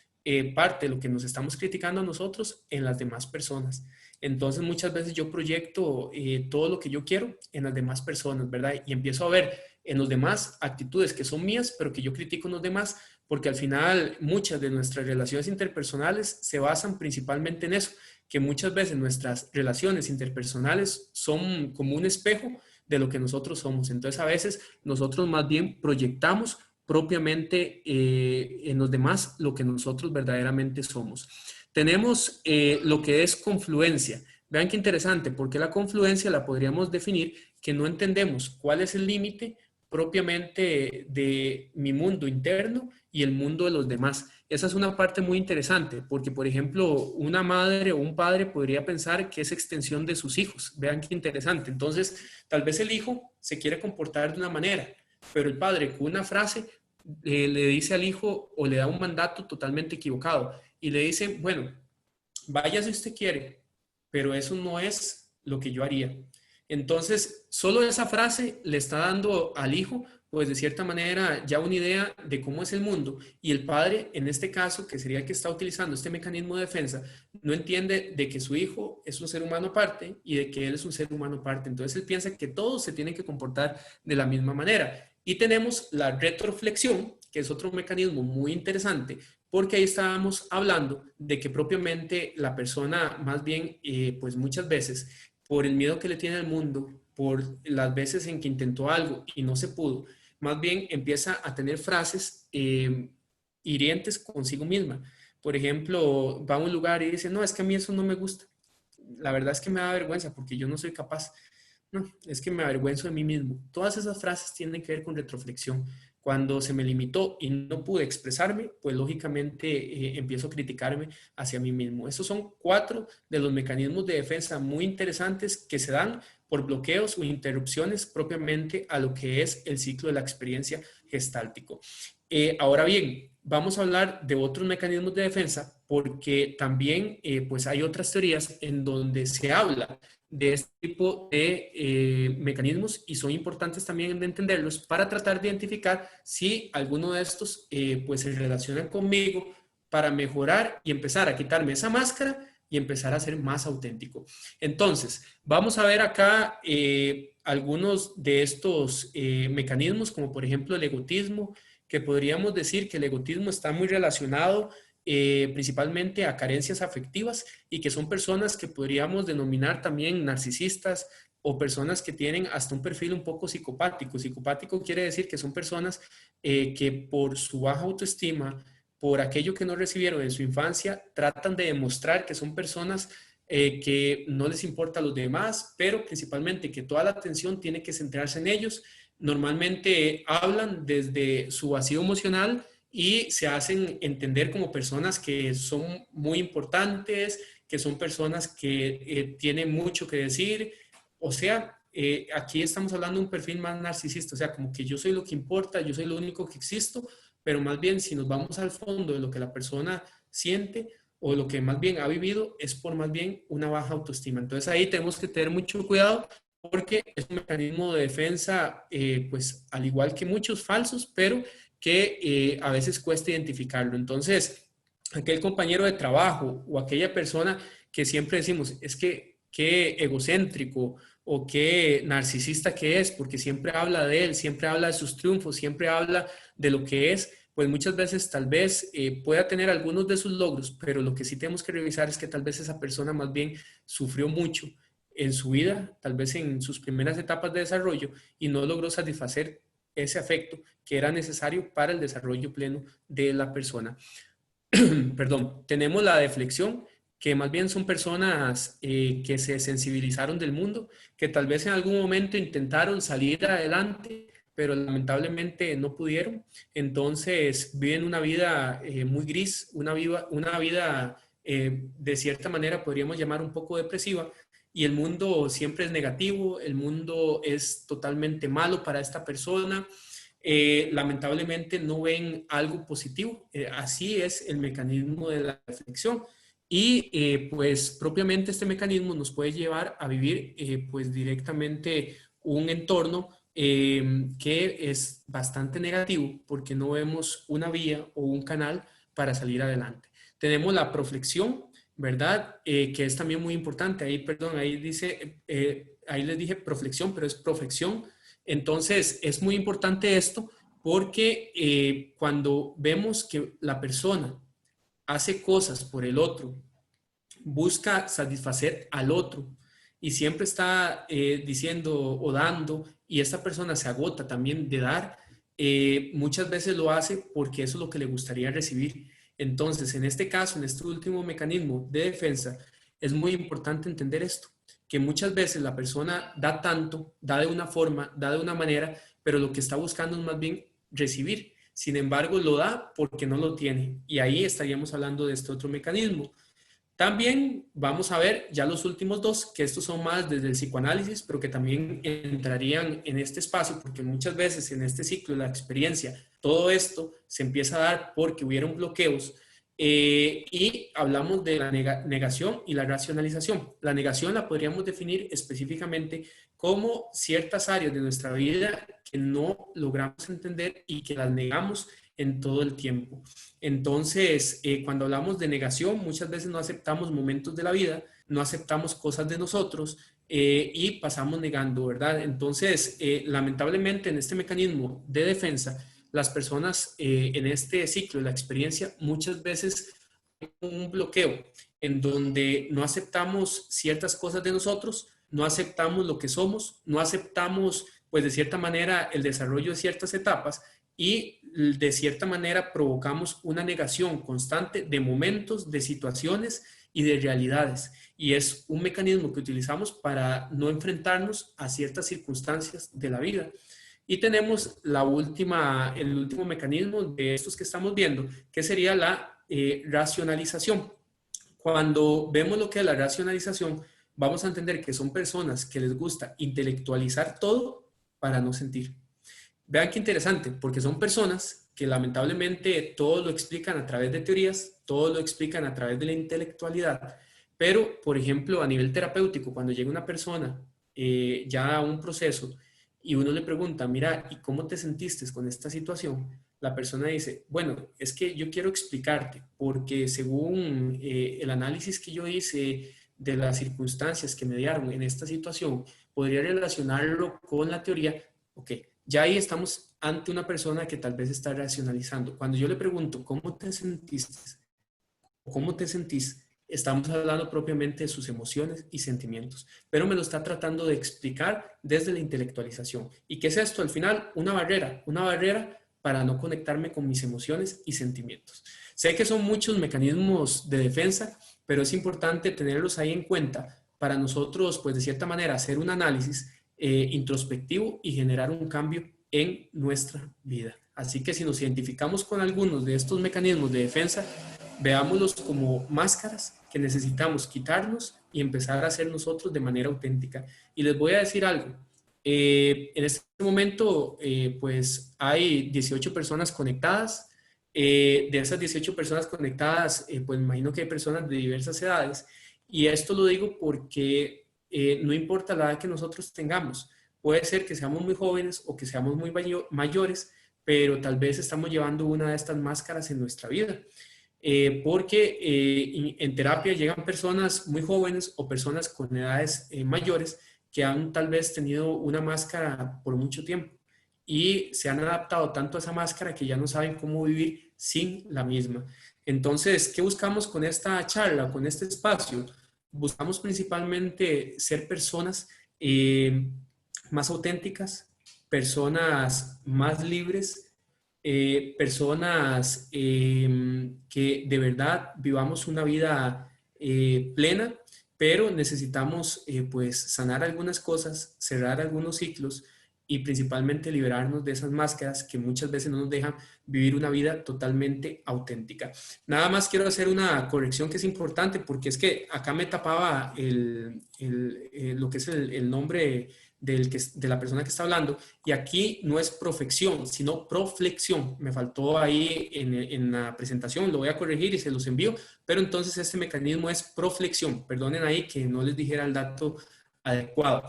parte de lo que nos estamos criticando a nosotros en las demás personas. Entonces muchas veces yo proyecto todo lo que yo quiero en las demás personas, ¿verdad? Y empiezo a ver en los demás actitudes que son mías, pero que yo critico en los demás, porque al final muchas de nuestras relaciones interpersonales se basan principalmente en eso, que muchas veces nuestras relaciones interpersonales son como un espejo de lo que nosotros somos. Entonces a veces nosotros más bien proyectamos propiamente en los demás lo que nosotros verdaderamente somos. Tenemos lo que es confluencia. Vean qué interesante, porque la confluencia la podríamos definir que no entendemos cuál es el límite propiamente de mi mundo interno y el mundo de los demás. Esa es una parte muy interesante, porque por ejemplo, una madre o un padre podría pensar que es extensión de sus hijos. Vean qué interesante. Entonces, tal vez el hijo se quiere comportar de una manera, pero el padre con una frase le dice al hijo o le da un mandato totalmente equivocado y le dice, bueno, vaya si usted quiere, pero eso no es lo que yo haría. Entonces, solo esa frase le está dando al hijo, pues de cierta manera, ya una idea de cómo es el mundo. Y el padre, en este caso, que sería el que está utilizando este mecanismo de defensa, no entiende de que su hijo es un ser humano aparte y de que él es un ser humano aparte. Entonces, él piensa que todos se tienen que comportar de la misma manera. Y tenemos la retroflexión, que es otro mecanismo muy interesante, porque ahí estábamos hablando de que propiamente la persona, más bien, pues muchas veces, por el miedo que le tiene al mundo, por las veces en que intentó algo y no se pudo, más bien empieza a tener frases hirientes consigo misma. Por ejemplo, va a un lugar y dice, no, es que a mí eso no me gusta. La verdad es que me da vergüenza porque yo no soy capaz. No, es que me avergüenzo de mí mismo. Todas esas frases tienen que ver con retroflexión. Cuando se me limitó y no pude expresarme, pues lógicamente empiezo a criticarme hacia mí mismo. Esos son 4 de los mecanismos de defensa muy interesantes que se dan por bloqueos o interrupciones propiamente a lo que es el ciclo de la experiencia gestáltico. Ahora bien, vamos a hablar de otros mecanismos de defensa porque también pues hay otras teorías en donde se habla de este tipo de mecanismos y son importantes también de entenderlos para tratar de identificar si alguno de estos pues se relaciona conmigo para mejorar y empezar a quitarme esa máscara y empezar a ser más auténtico. Entonces, vamos a ver acá algunos de estos mecanismos, como por ejemplo el egotismo, que podríamos decir que el egotismo está muy relacionado principalmente a carencias afectivas y que son personas que podríamos denominar también narcisistas o personas que tienen hasta un perfil un poco psicopático. Psicopático quiere decir que son personas que por su baja autoestima, por aquello que no recibieron en su infancia, tratan de demostrar que son personas que no les importa a los demás, pero principalmente que toda la atención tiene que centrarse en ellos. Normalmente hablan desde su vacío emocional y se hacen entender como personas que son muy importantes, que son personas que tienen mucho que decir. O sea, aquí estamos hablando de un perfil más narcisista, o sea, como que yo soy lo que importa, yo soy lo único que existo, pero más bien si nos vamos al fondo de lo que la persona siente o lo que más bien ha vivido es por más bien una baja autoestima. Entonces ahí tenemos que tener mucho cuidado porque es un mecanismo de defensa, pues al igual que muchos falsos, pero que a veces cuesta identificarlo. Entonces, aquel compañero de trabajo o aquella persona que siempre decimos, es que qué egocéntrico o qué narcisista que es, porque siempre habla de él, siempre habla de sus triunfos, siempre habla de lo que es, pues muchas veces tal vez pueda tener algunos de sus logros, pero lo que sí tenemos que revisar es que tal vez esa persona más bien sufrió mucho en su vida, tal vez en sus primeras etapas de desarrollo, y no logró satisfacer ese afecto que era necesario para el desarrollo pleno de la persona. Perdón, tenemos la deflexión, que más bien son personas que se sensibilizaron del mundo, que tal vez en algún momento intentaron salir adelante, pero lamentablemente no pudieron. Entonces viven una vida muy gris, una vida de cierta manera podríamos llamar un poco depresiva, y el mundo siempre es negativo, el mundo es totalmente malo para esta persona. Lamentablemente no ven algo positivo. Así es el mecanismo de la reflexión. Y pues propiamente este mecanismo nos puede llevar a vivir pues directamente un entorno que es bastante negativo porque no vemos una vía o un canal para salir adelante. Tenemos la proflexión, ¿verdad? Que es también muy importante. Ahí, perdón, ahí dice, ahí les dije proflexión, pero es proflexión. Entonces, es muy importante esto porque cuando vemos que la persona hace cosas por el otro, busca satisfacer al otro y siempre está diciendo o dando y esta persona se agota también de dar, muchas veces lo hace porque eso es lo que le gustaría recibir. Entonces, en este caso, en este último mecanismo de defensa, es muy importante entender esto, que muchas veces la persona da tanto, da de una forma, da de una manera, pero lo que está buscando es más bien recibir. Sin embargo, lo da porque no lo tiene. Y ahí estaríamos hablando de este otro mecanismo. También vamos a ver ya los últimos dos, que estos son más desde el psicoanálisis, pero que también entrarían en este espacio, porque muchas veces en este ciclo de la experiencia, todo esto se empieza a dar porque hubieron bloqueos Y hablamos de la negación y la racionalización. La negación la podríamos definir específicamente como ciertas áreas de nuestra vida que no logramos entender y que las negamos en todo el tiempo. Entonces, cuando hablamos de negación, muchas veces no aceptamos momentos de la vida, no aceptamos cosas de nosotros y pasamos negando, ¿verdad? Entonces, lamentablemente en este mecanismo de defensa, las personas en este ciclo de la experiencia muchas veces hay un bloqueo en donde no aceptamos ciertas cosas de nosotros, no aceptamos lo que somos, no aceptamos pues de cierta manera el desarrollo de ciertas etapas y de cierta manera provocamos una negación constante de momentos, de situaciones y de realidades. Y es un mecanismo que utilizamos para no enfrentarnos a ciertas circunstancias de la vida. Y tenemos el último mecanismo de estos que estamos viendo, que sería la racionalización. Cuando vemos lo que es la racionalización, vamos a entender que son personas que les gusta intelectualizar todo para no sentir. Vean qué interesante, porque son personas que lamentablemente todo lo explican a través de teorías, todo lo explican a través de la intelectualidad, pero, por ejemplo, a nivel terapéutico, cuando llega una persona ya a un proceso y uno le pregunta, mira, ¿y cómo te sentiste con esta situación? La persona dice, bueno, es que yo quiero explicarte, porque según el análisis que yo hice de las circunstancias que me dieron en esta situación, podría relacionarlo con la teoría. Ok, ya ahí estamos ante una persona que tal vez está racionalizando. Cuando yo le pregunto, ¿cómo te sentiste? ¿Cómo te sentís? Estamos hablando propiamente de sus emociones y sentimientos, pero me lo está tratando de explicar desde la intelectualización. ¿Y qué es esto? Al final, una barrera para no conectarme con mis emociones y sentimientos. Sé que son muchos mecanismos de defensa, pero es importante tenerlos ahí en cuenta para nosotros, pues de cierta manera, hacer un análisis introspectivo y generar un cambio en nuestra vida. Así que si nos identificamos con algunos de estos mecanismos de defensa, veámoslos como máscaras que necesitamos quitarnos y empezar a ser nosotros de manera auténtica. Y les voy a decir algo. En este momento, pues hay 18 personas conectadas. De esas 18 personas conectadas, pues me imagino que hay personas de diversas edades. Y esto lo digo porque no importa la edad que nosotros tengamos. Puede ser que seamos muy jóvenes o que seamos muy mayores, pero tal vez estamos llevando una de estas máscaras en nuestra vida. Porque en terapia llegan personas muy jóvenes o personas con edades mayores que han tal vez tenido una máscara por mucho tiempo y se han adaptado tanto a esa máscara que ya no saben cómo vivir sin la misma. Entonces, ¿qué buscamos con esta charla, con este espacio? Buscamos principalmente ser personas más auténticas, personas más libres, personas que de verdad vivamos una vida plena, pero necesitamos pues sanar algunas cosas, cerrar algunos ciclos y principalmente liberarnos de esas máscaras que muchas veces no nos dejan vivir una vida totalmente auténtica. Nada más quiero hacer una corrección que es importante porque es que acá me tapaba lo que es el nombre de la persona que está hablando, y aquí no es profección, sino proflexión. Me faltó ahí en la presentación, lo voy a corregir y se los envío, pero entonces este mecanismo es proflexión. Perdonen ahí que no les dijera el dato adecuado.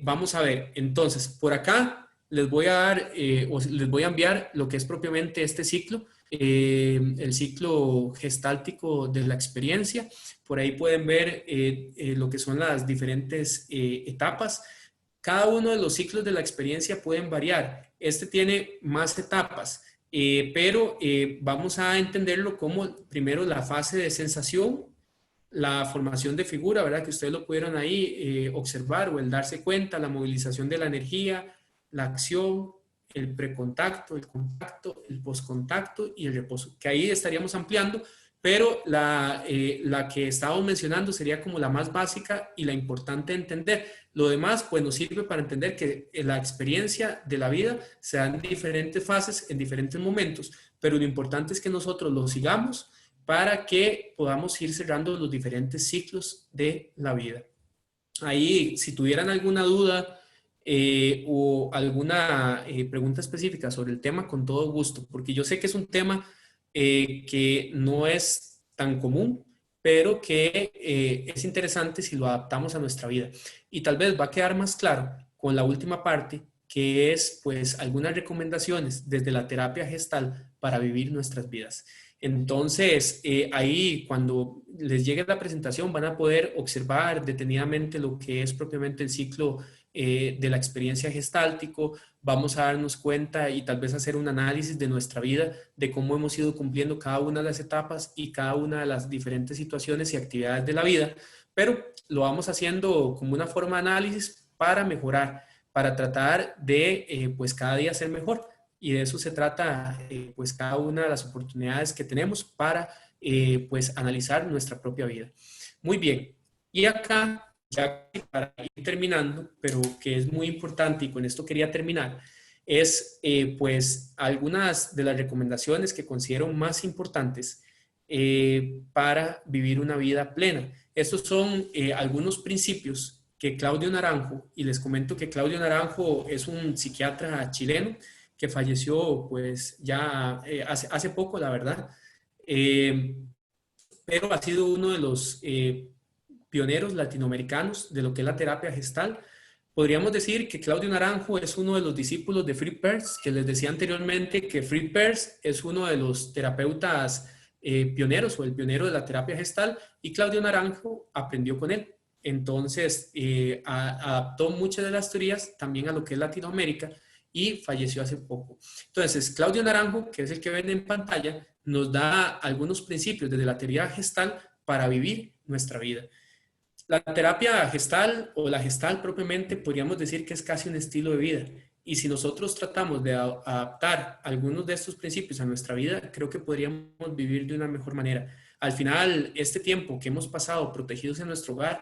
Vamos a ver, entonces, por acá les voy a dar o les voy a enviar lo que es propiamente este ciclo, el ciclo gestáltico de la experiencia. Por ahí pueden ver lo que son las diferentes etapas. Cada uno de los ciclos de la experiencia pueden variar. Este tiene más etapas, pero vamos a entenderlo como primero la fase de sensación, la formación de figura, ¿verdad? Que ustedes lo pudieron ahí observar o el darse cuenta, la movilización de la energía, la acción, el precontacto, el contacto, el postcontacto y el reposo, que ahí estaríamos ampliando, pero la que estábamos mencionando sería como la más básica y la importante de entender. Lo demás, pues nos sirve para entender que la experiencia de la vida se da en diferentes fases, en diferentes momentos, pero lo importante es que nosotros lo sigamos para que podamos ir cerrando los diferentes ciclos de la vida. Ahí, si tuvieran alguna duda o alguna pregunta específica sobre el tema, con todo gusto, porque yo sé que es un tema que no es tan común, pero que es interesante si lo adaptamos a nuestra vida. Y tal vez va a quedar más claro con la última parte, que es pues algunas recomendaciones desde la terapia gestal para vivir nuestras vidas. Entonces, ahí cuando les llegue la presentación van a poder observar detenidamente lo que es propiamente el ciclo de la experiencia gestáltico. Vamos a darnos cuenta y tal vez hacer un análisis de nuestra vida, de cómo hemos ido cumpliendo cada una de las etapas y cada una de las diferentes situaciones y actividades de la vida, pero lo vamos haciendo como una forma de análisis para mejorar, para tratar de pues cada día ser mejor. Y de eso se trata pues cada una de las oportunidades que tenemos para pues analizar nuestra propia vida. Muy bien. Y acá, ya para ir terminando, pero que es muy importante y con esto quería terminar, es pues algunas de las recomendaciones que considero más importantes para vivir una vida plena. Estos son algunos principios que Claudio Naranjo, y les comento que Claudio Naranjo es un psiquiatra chileno que falleció pues ya hace poco, la verdad, eh, pero ha sido uno de los pioneros latinoamericanos de lo que es la terapia gestal. Podríamos decir que Claudio Naranjo es uno de los discípulos de Fritz Perls, que les decía anteriormente que Fritz Perls es uno de los terapeutas pioneros o el pionero de la terapia gestal, y Claudio Naranjo aprendió con él. Entonces, adaptó muchas de las teorías también a lo que es Latinoamérica y falleció hace poco. Entonces, Claudio Naranjo, que es el que ven en pantalla, nos da algunos principios desde la teoría gestal para vivir nuestra vida. La terapia gestal o la gestal propiamente podríamos decir que es casi un estilo de vida. Y si nosotros tratamos de adaptar algunos de estos principios a nuestra vida, creo que podríamos vivir de una mejor manera. Al final, este tiempo que hemos pasado protegidos en nuestro hogar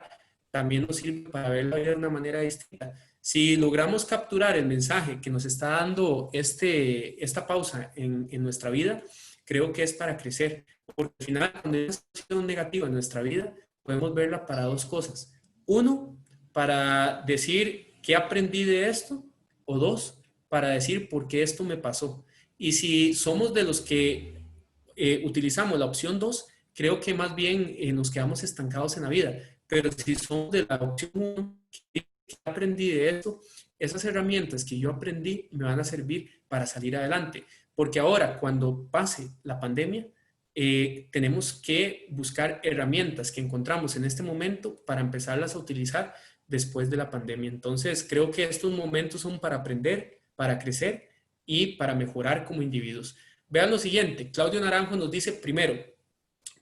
también nos sirve para ver la vida de una manera distinta. Si logramos capturar el mensaje que nos está dando esta pausa en nuestra vida, creo que es para crecer. Porque al final, cuando hay una situación negativa en nuestra vida, podemos verla para dos cosas. Uno, para decir qué aprendí de esto, o dos, para decir por qué esto me pasó. Y si somos de los que utilizamos la opción dos, creo que más bien nos quedamos estancados en la vida. Pero si somos de la opción uno, ¿qué aprendí de esto? Esas herramientas que yo aprendí me van a servir para salir adelante. Porque ahora, cuando pase la pandemia, tenemos que buscar herramientas que encontramos en este momento para empezarlas a utilizar después de la pandemia. Entonces, creo que estos momentos son para aprender, para crecer y para mejorar como individuos. Vean lo siguiente, Claudio Naranjo nos dice primero,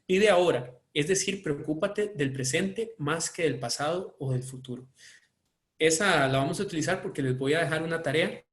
pide ahora, es decir, preocúpate del presente más que del pasado o del futuro. Esa la vamos a utilizar porque les voy a dejar una tarea,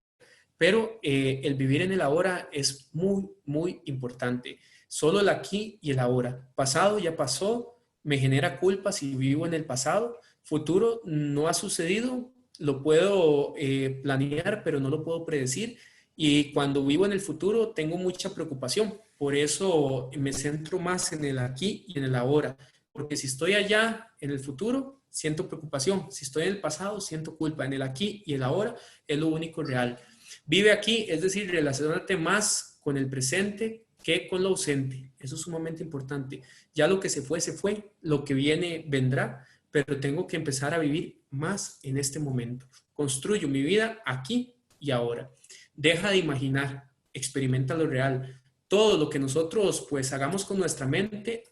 pero el vivir en el ahora es muy, muy importante. Solo el aquí y el ahora. Pasado ya pasó, me genera culpa si vivo en el pasado. Futuro no ha sucedido, lo puedo planear, pero no lo puedo predecir. Y cuando vivo en el futuro tengo mucha preocupación. Por eso me centro más en el aquí y en el ahora. Porque si estoy allá en el futuro, siento preocupación. Si estoy en el pasado, siento culpa. En el aquí y el ahora es lo único real. Vive aquí, es decir, relacionarte más con el presente que con lo ausente. Eso es sumamente importante. Ya lo que se fue, lo que viene vendrá, pero tengo que empezar a vivir más en este momento. Construyo mi vida aquí y ahora. Deja de imaginar, experimenta lo real. Todo lo que nosotros pues hagamos con nuestra mente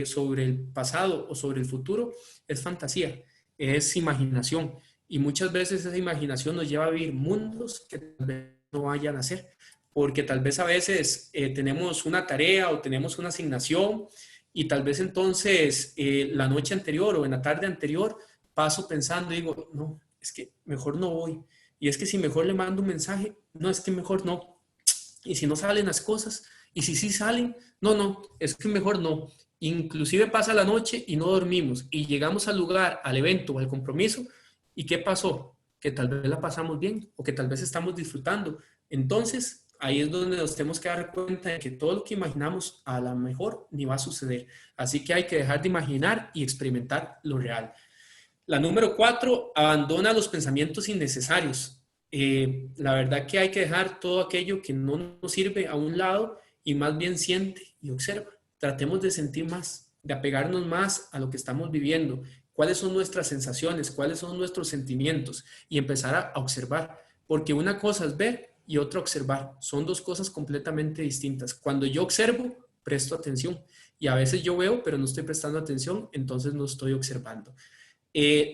sobre el pasado o sobre el futuro es fantasía, es imaginación. Y muchas veces esa imaginación nos lleva a vivir mundos que tal vez no vayan a ser, porque tal vez a veces tenemos una tarea o tenemos una asignación y tal vez entonces la noche anterior o en la tarde anterior paso pensando y digo, no, es que mejor no voy. Y es que si mejor le mando un mensaje, no, es que mejor no. Y si no salen las cosas, y si sí salen, no, es que mejor no. Inclusive pasa la noche y no dormimos y llegamos al lugar, al evento o al compromiso. ¿Y qué pasó? Que tal vez la pasamos bien o que tal vez estamos disfrutando. Entonces, ahí es donde nos tenemos que dar cuenta de que todo lo que imaginamos a lo mejor ni va a suceder. Así que hay que dejar de imaginar y experimentar lo real. La número 4, abandona los pensamientos innecesarios. La verdad que hay que dejar todo aquello que no nos sirve a un lado y más bien siente y observa. Tratemos de sentir más, de apegarnos más a lo que estamos viviendo, cuáles son nuestras sensaciones, cuáles son nuestros sentimientos y empezar a observar, porque una cosa es ver y otra observar, son dos cosas completamente distintas. Cuando yo observo, presto atención y a veces yo veo, pero no estoy prestando atención, entonces no estoy observando.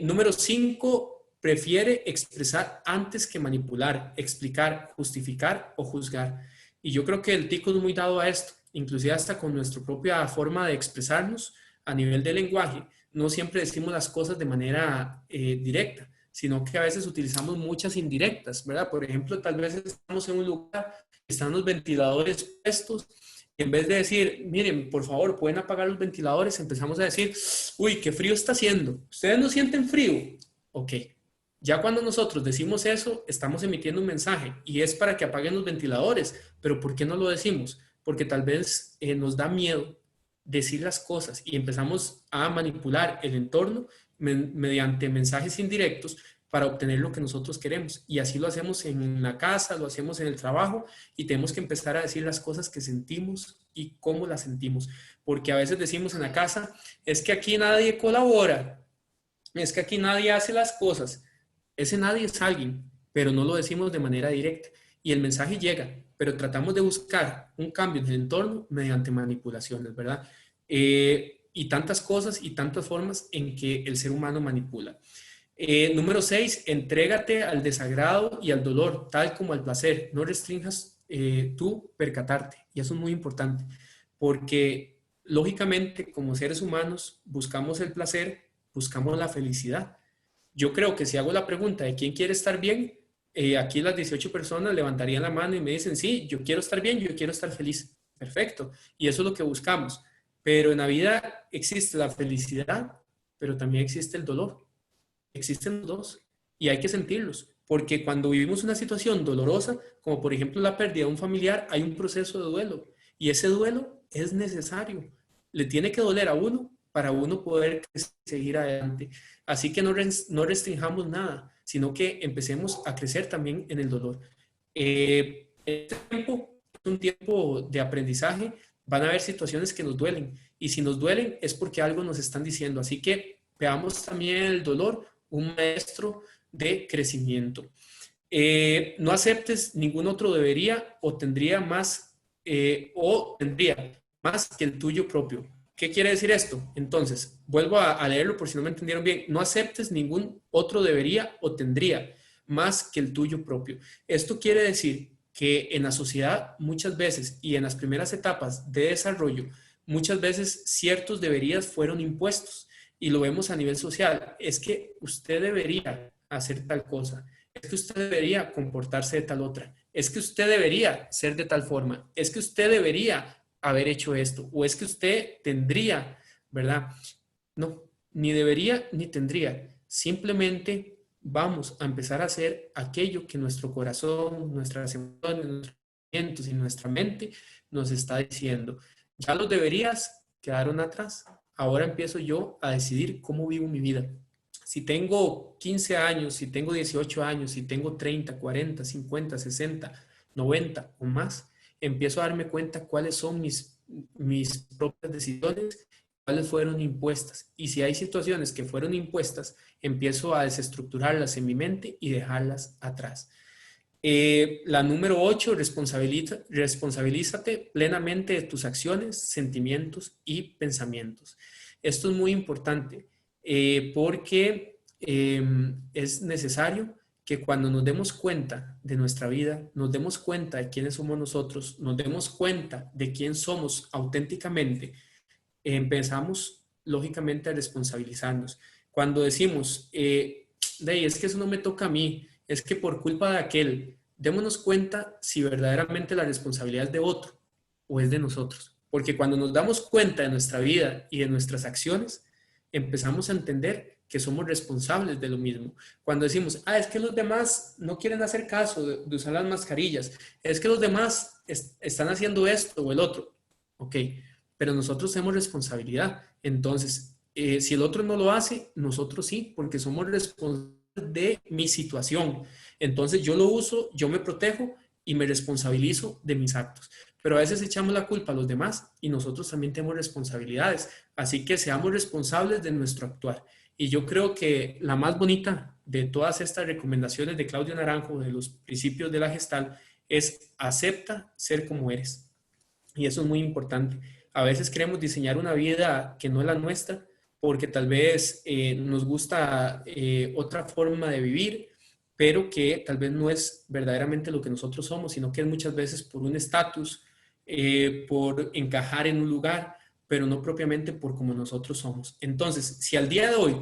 Número 5, prefiere expresar antes que manipular, explicar, justificar o juzgar. Y yo creo que el tico es muy dado a esto, inclusive hasta con nuestra propia forma de expresarnos a nivel de lenguaje. No siempre decimos las cosas de manera directa, sino que a veces utilizamos muchas indirectas, ¿verdad? Por ejemplo, tal vez estamos en un lugar, están los ventiladores puestos, y en vez de decir, miren, por favor, pueden apagar los ventiladores, empezamos a decir, uy, qué frío está haciendo. ¿Ustedes no sienten frío? Ok. Ya cuando nosotros decimos eso, estamos emitiendo un mensaje y es para que apaguen los ventiladores. Pero ¿por qué no lo decimos? Porque tal vez nos da miedo decir las cosas y empezamos a manipular el entorno mediante mensajes indirectos para obtener lo que nosotros queremos. Y así lo hacemos en la casa, lo hacemos en el trabajo y tenemos que empezar a decir las cosas que sentimos y cómo las sentimos. Porque a veces decimos en la casa, es que aquí nadie colabora, es que aquí nadie hace las cosas. Ese nadie es alguien, pero no lo decimos de manera directa. Y el mensaje llega, pero tratamos de buscar un cambio en el entorno mediante manipulaciones, ¿verdad? Y tantas cosas y tantas formas en que el ser humano manipula. Número 6, entrégate al desagrado y al dolor, tal como al placer. No restringas tú percatarte. Y eso es muy importante, porque lógicamente como seres humanos buscamos el placer, buscamos la felicidad. Yo creo que si hago la pregunta de quién quiere estar bien, aquí las 18 personas levantarían la mano y me dicen, sí, yo quiero estar bien, yo quiero estar feliz. Perfecto. Y eso es lo que buscamos. Pero en la vida existe la felicidad, pero también existe el dolor. Existen los dos y hay que sentirlos. Porque cuando vivimos una situación dolorosa, como por ejemplo la pérdida de un familiar, hay un proceso de duelo. Y ese duelo es necesario. Le tiene que doler a uno para uno poder seguir adelante. Así que no restringamos nada, sino que empecemos a crecer también en el dolor. Este tiempo es un tiempo de aprendizaje. Van a haber situaciones que nos duelen. Y si nos duelen es porque algo nos están diciendo. Así que veamos también el dolor un maestro de crecimiento. No aceptes ningún otro debería o tendría más que el tuyo propio. ¿Qué quiere decir esto? Entonces, vuelvo a leerlo por si no me entendieron bien. No aceptes ningún otro debería o tendría más que el tuyo propio. Esto quiere decir que en la sociedad muchas veces y en las primeras etapas de desarrollo, muchas veces ciertos deberías fueron impuestos y lo vemos a nivel social. Es que usted debería hacer tal cosa. Es que usted debería comportarse de tal otra. Es que usted debería ser de tal forma. Es que usted debería haber hecho esto, o es que usted tendría, ¿verdad? No, ni debería ni tendría. Simplemente vamos a empezar a hacer aquello que nuestro corazón, nuestras emociones, nuestros sentimientos y nuestra mente nos está diciendo. Ya los deberías quedaron atrás. Ahora empiezo yo a decidir cómo vivo mi vida. Si tengo 15 años, si tengo 18 años, si tengo 30, 40, 50, 60, 90 o más, empiezo a darme cuenta cuáles son mis propias decisiones, cuáles fueron impuestas. Y si hay situaciones que fueron impuestas, empiezo a desestructurarlas en mi mente y dejarlas atrás. La número 8, responsabilízate plenamente de tus acciones, sentimientos y pensamientos. Esto es muy importante porque es necesario que cuando nos demos cuenta de nuestra vida, nos demos cuenta de quiénes somos nosotros, nos demos cuenta de quién somos auténticamente, empezamos lógicamente a responsabilizarnos. Cuando decimos, es que eso no me toca a mí, es que por culpa de aquel, démonos cuenta si verdaderamente la responsabilidad es de otro o es de nosotros. Porque cuando nos damos cuenta de nuestra vida y de nuestras acciones, empezamos a entender que somos responsables de lo mismo. Cuando decimos, es que los demás no quieren hacer caso de usar las mascarillas, es que los demás están haciendo esto o el otro. Ok, pero nosotros tenemos responsabilidad. Entonces, si el otro no lo hace, nosotros sí, porque somos responsables de mi situación. Entonces, yo lo uso, yo me protejo y me responsabilizo de mis actos. pero a veces echamos la culpa a los demás y nosotros también tenemos responsabilidades. Así que seamos responsables de nuestro actuar. Y yo creo que la más bonita de todas estas recomendaciones de Claudio Naranjo, de los principios de la Gestalt, es acepta ser como eres. Y eso es muy importante. A veces queremos diseñar una vida que no es la nuestra porque tal vez nos gusta otra forma de vivir, pero que tal vez no es verdaderamente lo que nosotros somos, sino que es muchas veces por un estatus, por encajar en un lugar, pero no propiamente por como nosotros somos. Entonces, si al día de hoy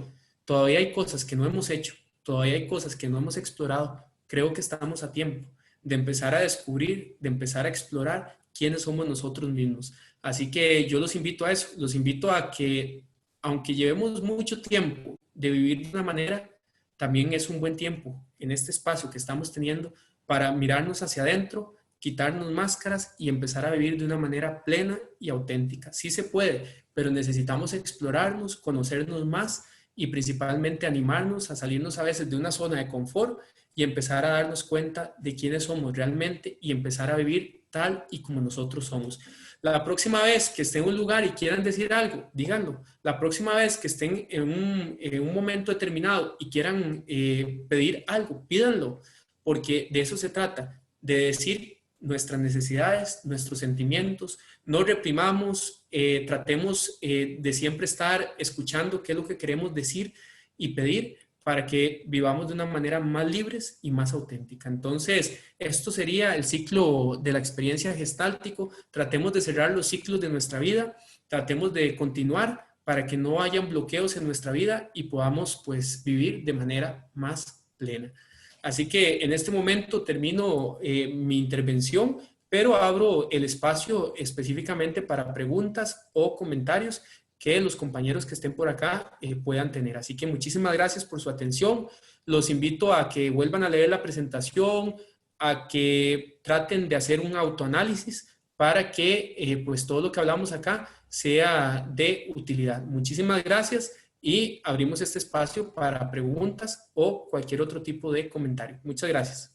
todavía hay cosas que no hemos hecho, todavía hay cosas que no hemos explorado, creo que estamos a tiempo de empezar a descubrir, de empezar a explorar quiénes somos nosotros mismos. Así que yo los invito a eso, los invito a que, aunque llevemos mucho tiempo de vivir de una manera, también es un buen tiempo en este espacio que estamos teniendo para mirarnos hacia adentro, quitarnos máscaras y empezar a vivir de una manera plena y auténtica. Sí se puede, pero necesitamos explorarnos, conocernos más y principalmente animarnos a salirnos a veces de una zona de confort y empezar a darnos cuenta de quiénes somos realmente y empezar a vivir tal y como nosotros somos. La próxima vez que estén en un lugar y quieran decir algo, díganlo. La próxima vez que estén en un momento determinado y quieran pedir algo, pídanlo, porque de eso se trata, de decir nuestras necesidades, nuestros sentimientos, no reprimamos, tratemos de siempre estar escuchando qué es lo que queremos decir y pedir para que vivamos de una manera más libres y más auténtica. Entonces, esto sería el ciclo de la experiencia gestáltico. Tratemos de cerrar los ciclos de nuestra vida, tratemos de continuar para que no hayan bloqueos en nuestra vida y podamos pues vivir de manera más plena. Así que en este momento termino mi intervención, pero abro el espacio específicamente para preguntas o comentarios que los compañeros que estén por acá puedan tener. Así que muchísimas gracias por su atención. Los invito a que vuelvan a leer la presentación, a que traten de hacer un autoanálisis para que pues todo lo que hablamos acá sea de utilidad. Muchísimas gracias y abrimos este espacio para preguntas o cualquier otro tipo de comentario. Muchas gracias.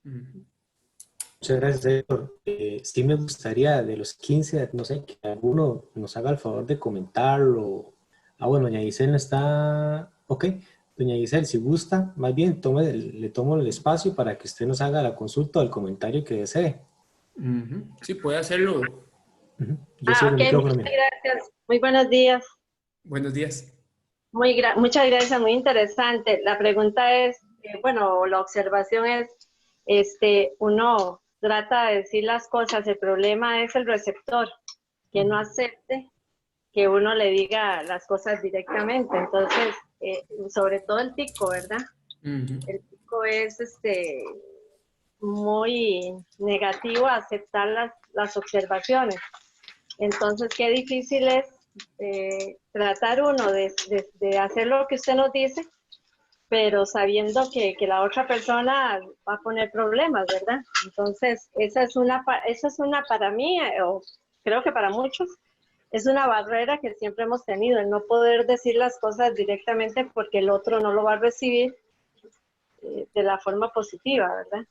Muchas gracias, Héctor. Sí me gustaría de los 15, no sé, que alguno nos haga el favor de comentarlo. Ah, bueno, doña Giselle no está... Ok, doña Giselle, si gusta, más bien le tomo el espacio para que usted nos haga la consulta o el comentario que desee. Sí, puede hacerlo. Yo cierro el micrófono. Muchas gracias. Muy buenos días. Buenos días. Muchas gracias, muy interesante. La pregunta es, bueno, la observación es, uno trata de decir las cosas, el problema es el receptor, que no acepte que uno le diga las cosas directamente. Entonces, sobre todo el tico, ¿verdad? El tico es muy negativo a aceptar las observaciones. Entonces, qué difícil es tratar uno de hacer lo que usted nos dice, pero sabiendo que la otra persona va a poner problemas, ¿verdad? Entonces, esa es una para mí, o creo que para muchos, es una barrera que siempre hemos tenido, el no poder decir las cosas directamente porque el otro no lo va a recibir de la forma positiva, ¿verdad?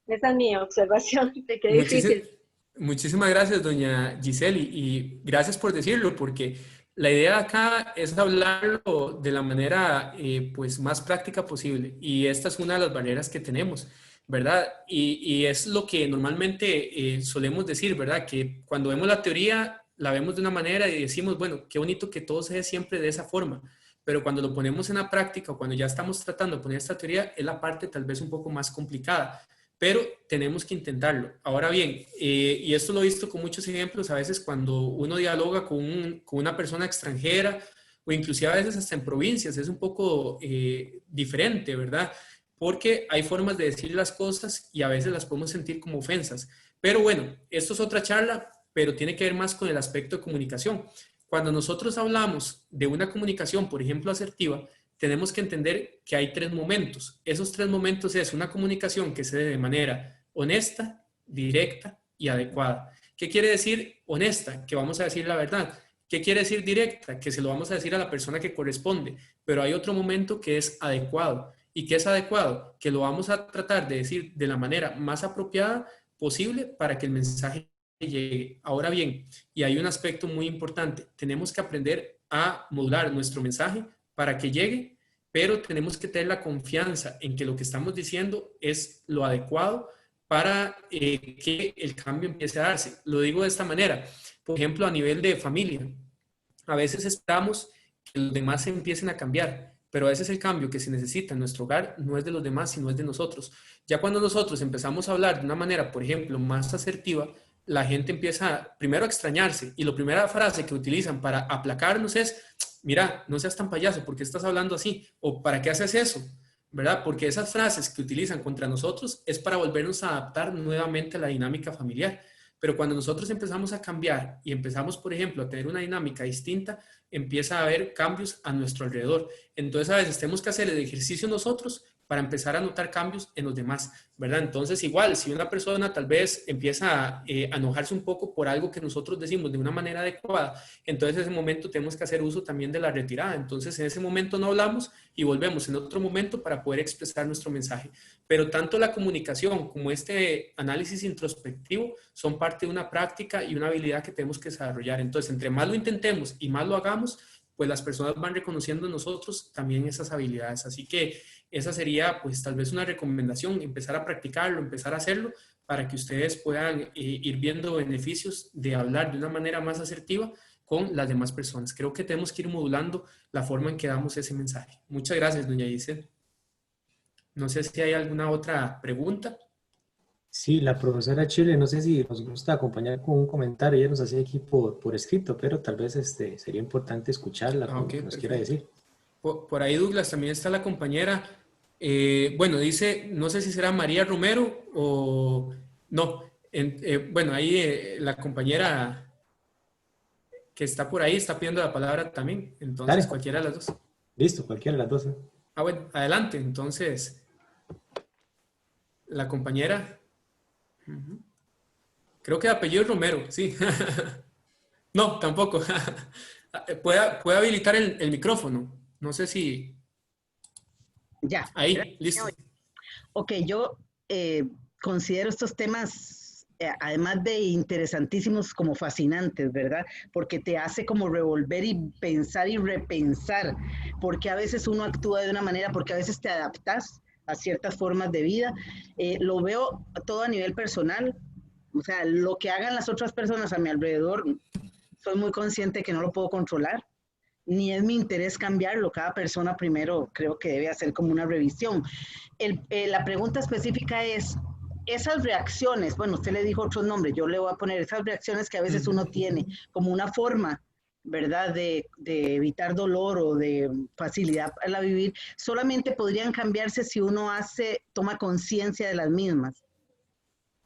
Esa es mi observación, de qué difícil. Muchísimas gracias, doña Giselle, y gracias por decirlo, porque la idea acá es hablarlo de la manera pues más práctica posible, y esta es una de las barreras que tenemos, ¿verdad? Y es lo que normalmente solemos decir, ¿verdad? Que cuando vemos la teoría, la vemos de una manera y decimos, bueno, qué bonito que todo sea siempre de esa forma, pero cuando lo ponemos en la práctica o cuando ya estamos tratando de poner esta teoría, es la parte tal vez un poco más complicada. Pero tenemos que intentarlo. Ahora bien, y esto lo he visto con muchos ejemplos, a veces cuando uno dialoga con una persona extranjera o inclusive a veces hasta en provincias, es un poco diferente, ¿verdad? Porque hay formas de decir las cosas y a veces las podemos sentir como ofensas. Pero bueno, esto es otra charla, pero tiene que ver más con el aspecto de comunicación. Cuando nosotros hablamos de una comunicación, por ejemplo, asertiva, tenemos que entender que hay 3 momentos. Esos 3 momentos es una comunicación que se dé de manera honesta, directa y adecuada. ¿Qué quiere decir honesta? Que vamos a decir la verdad. ¿Qué quiere decir directa? Que se lo vamos a decir a la persona que corresponde. Pero hay otro momento que es adecuado. y que es adecuado, que lo vamos a tratar de decir de la manera más apropiada posible para que el mensaje llegue. Ahora bien, y hay un aspecto muy importante, tenemos que aprender a modular nuestro mensaje para que llegue, pero tenemos que tener la confianza en que lo que estamos diciendo es lo adecuado para que el cambio empiece a darse. Lo digo de esta manera, por ejemplo, a nivel de familia. A veces esperamos que los demás empiecen a cambiar, pero a veces el cambio que se necesita en nuestro hogar no es de los demás, sino es de nosotros. Ya cuando nosotros empezamos a hablar de una manera, por ejemplo, más asertiva, la gente empieza primero a extrañarse y la primera frase que utilizan para aplacarnos es, mira, no seas tan payaso, ¿por qué estás hablando así? ¿O para qué haces eso? ¿Verdad? Porque esas frases que utilizan contra nosotros es para volvernos a adaptar nuevamente a la dinámica familiar. Pero cuando nosotros empezamos a cambiar y empezamos, por ejemplo, a tener una dinámica distinta, empieza a haber cambios a nuestro alrededor. Entonces, a veces tenemos que hacer el ejercicio nosotros para empezar a notar cambios en los demás, ¿verdad? Entonces, igual, si una persona tal vez empieza a enojarse un poco por algo que nosotros decimos de una manera adecuada, entonces en ese momento tenemos que hacer uso también de la retirada. Entonces, en ese momento no hablamos y volvemos en otro momento para poder expresar nuestro mensaje. Pero tanto la comunicación como este análisis introspectivo son parte de una práctica y una habilidad que tenemos que desarrollar. Entonces, entre más lo intentemos y más lo hagamos, pues las personas van reconociendo en nosotros también esas habilidades. Así que esa sería pues tal vez una recomendación, empezar a practicarlo, empezar a hacerlo para que ustedes puedan ir viendo beneficios de hablar de una manera más asertiva con las demás personas. Creo que tenemos que ir modulando la forma en que damos ese mensaje. Muchas gracias, doña Giselle. No sé si hay alguna otra pregunta. Sí, la profesora Chile, no sé si nos gusta acompañar con un comentario, ella nos hacía aquí por escrito, pero tal vez sería importante escucharla con lo que nos quiera decir. Por ahí, Douglas, también está la compañera, bueno, dice, no sé si será María Romero o no, bueno, ahí la compañera que está por ahí está pidiendo la palabra también, entonces Dale. cualquiera de las dos. Listo, cualquiera de las dos. Bueno, adelante, entonces, la compañera, creo que de apellido Romero, sí. No, tampoco. ¿Puede habilitar el micrófono? No sé si... Ya. Ahí, listo. Ok, yo considero estos temas, además de interesantísimos, como fascinantes, ¿verdad? Porque te hace como revolver y pensar y repensar, porque a veces uno actúa de una manera, porque a veces te adaptas a ciertas formas de vida. Lo veo todo a nivel personal, o sea, lo que hagan las otras personas a mi alrededor, soy muy consciente que no lo puedo controlar, ni es mi interés cambiarlo. Cada persona primero creo que debe hacer como una revisión. La pregunta específica es, esas reacciones, bueno, usted le dijo otros nombres, yo le voy a poner esas reacciones que a veces uno tiene como una forma, ¿verdad?, de evitar dolor o de facilidad para vivir, solamente podrían cambiarse si uno toma conciencia de las mismas.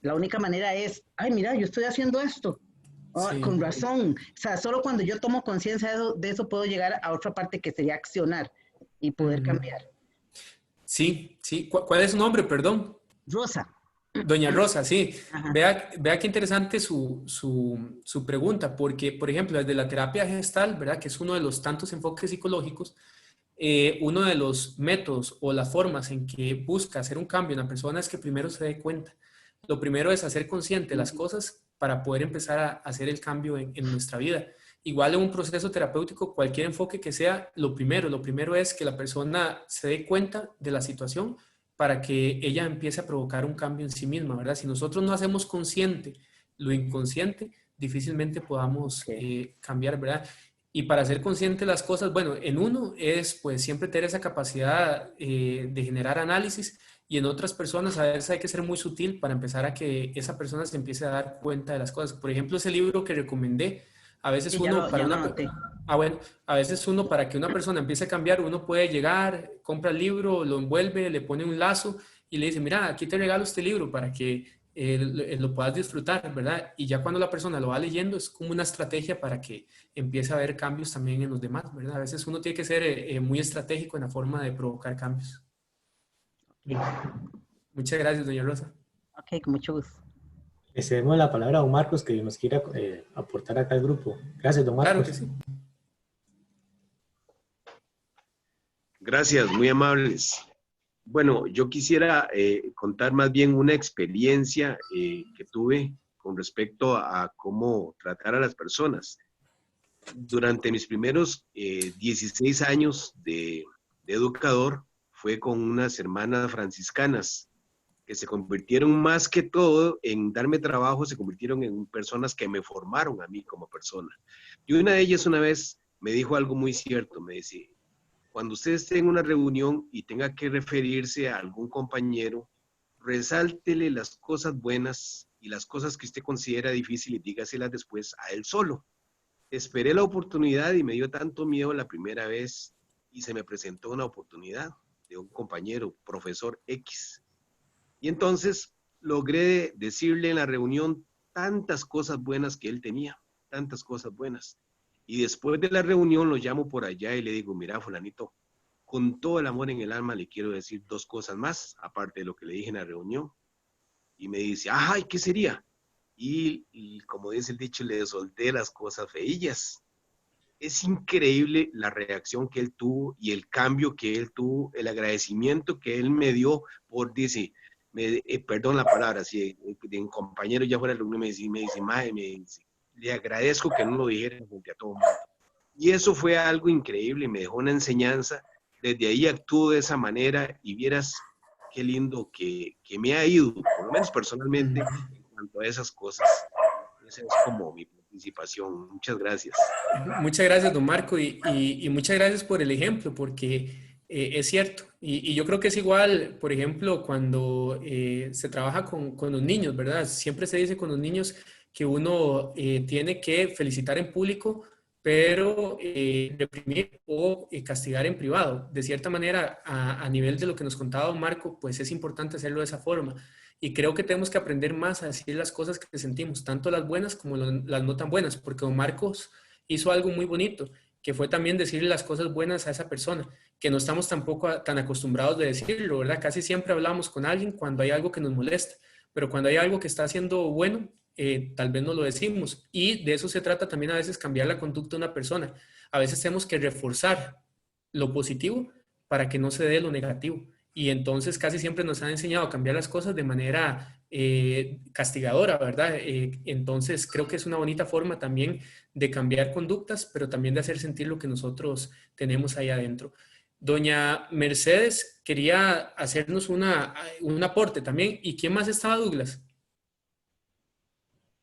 La única manera es, ay, mira, yo estoy haciendo esto. Oh, sí. Con razón. O sea, solo cuando yo tomo conciencia de eso puedo llegar a otra parte que sería accionar y poder cambiar. Sí, sí. ¿Cuál es su nombre, perdón? Rosa. Doña Rosa, sí. Vea qué interesante su pregunta, porque, por ejemplo, desde la terapia gestal, ¿verdad?, que es uno de los tantos enfoques psicológicos, uno de los métodos o las formas en que busca hacer un cambio en la persona es que primero se dé cuenta. Lo primero es hacer consciente las cosas para poder empezar a hacer el cambio en nuestra vida. Igual en un proceso terapéutico, cualquier enfoque que sea, lo primero es que la persona se dé cuenta de la situación para que ella empiece a provocar un cambio en sí misma, ¿verdad? Si nosotros no hacemos consciente lo inconsciente, difícilmente podamos cambiar, ¿verdad? Y para hacer consciente las cosas, bueno, en uno es pues siempre tener esa capacidad de generar análisis, y en otras personas a veces hay que ser muy sutil para empezar a que esa persona se empiece a dar cuenta de las cosas. Por ejemplo, ese libro que recomendé, a veces sí, uno para una... bueno, a veces uno para que una persona empiece a cambiar, uno puede llegar, compra el libro, lo envuelve, le pone un lazo y le dice, mira, aquí te regalo este libro para que lo puedas disfrutar, ¿verdad? Y ya cuando la persona lo va leyendo es como una estrategia para que empiece a haber cambios también en los demás, ¿verdad? A veces uno tiene que ser muy estratégico en la forma de provocar cambios. Muchas gracias, doña Rosa. Ok, con mucho gusto. Le cedemos la palabra a don Marcos, que nos quiera aportar acá al grupo. Gracias, don Marcos. Claro que sí. Gracias, muy amables. Bueno, yo quisiera contar más bien una experiencia que tuve con respecto a cómo tratar a las personas. Durante mis primeros 16 años de educador, fue con unas hermanas franciscanas que se convirtieron más que todo en darme trabajo, se convirtieron en personas que me formaron a mí como persona. Y una de ellas una vez me dijo algo muy cierto, me decía, cuando usted esté en una reunión y tenga que referirse a algún compañero, resáltele las cosas buenas y las cosas que usted considera difíciles, dígaselas después a él solo. Esperé la oportunidad y me dio tanto miedo la primera vez y se me presentó una oportunidad de un compañero, profesor X. Y entonces logré decirle en la reunión tantas cosas buenas que él tenía, tantas cosas buenas. Y después de la reunión lo llamo por allá y le digo, mira, fulanito, con todo el amor en el alma le quiero decir dos cosas más, aparte de lo que le dije en la reunión. Y me dice, ay, ¿qué sería? Y como dice el dicho, le solté las cosas feillas. Es increíble la reacción que él tuvo y el cambio que él tuvo, el agradecimiento que él me dio por, dice, perdón la palabra, si de un compañero ya fuera el alumno mae, me dice, le agradezco que no lo dijera frente a todo el mundo. Y eso fue algo increíble, me dejó una enseñanza. Desde ahí actúo de esa manera y vieras qué lindo que me ha ido, por lo menos personalmente, en cuanto a esas cosas. Esa es como mi participación. Muchas gracias. Muchas gracias, don Marco, y muchas gracias por el ejemplo, porque es cierto. Y yo creo que es igual, por ejemplo, cuando se trabaja con los niños, ¿verdad? Siempre se dice con los niños que uno tiene que felicitar en público, pero reprimir o castigar en privado. De cierta manera, a nivel de lo que nos contaba don Marco, pues es importante hacerlo de esa forma. Y creo que tenemos que aprender más a decir las cosas que sentimos, tanto las buenas como las no tan buenas, porque don Marcos hizo algo muy bonito, que fue también decirle las cosas buenas a esa persona, que no estamos tampoco tan acostumbrados de decirlo, ¿verdad? Casi siempre hablamos con alguien cuando hay algo que nos molesta, pero cuando hay algo que está haciendo bueno, tal vez no lo decimos. Y de eso se trata también a veces cambiar la conducta de una persona. A veces tenemos que reforzar lo positivo para que no se dé lo negativo. Y entonces casi siempre nos han enseñado a cambiar las cosas de manera castigadora, ¿verdad? Entonces creo que es una bonita forma también de cambiar conductas, pero también de hacer sentir lo que nosotros tenemos ahí adentro. Doña Mercedes quería hacernos un aporte también. ¿Y quién más estaba, Douglas?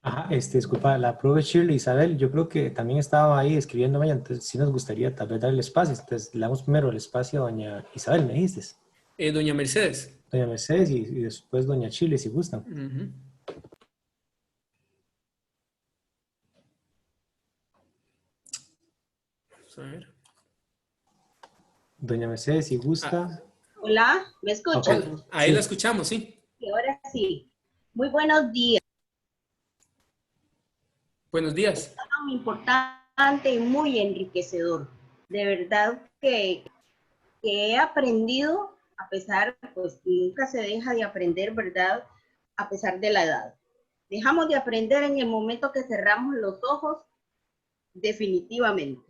Ajá, disculpa, la profe Shirley Isabel, yo creo que también estaba ahí escribiéndome, entonces sí nos gustaría tal vez darle espacio. Entonces le damos primero el espacio a doña Isabel, me dijiste. Doña Mercedes. Doña Mercedes y después doña Shirley, si gustan. Ujú. Vamos a ver. Doña Mercedes, si Ah, gusta. Hola, ¿me Ok, escuchan? ahí la sí. escuchamos, sí. Y ahora sí. Muy buenos días. Buenos días. Muy importante y muy enriquecedor. De verdad que he aprendido, a pesar, pues nunca se deja de aprender, ¿verdad? A pesar de la edad. Dejamos de aprender en el momento que cerramos los ojos, definitivamente.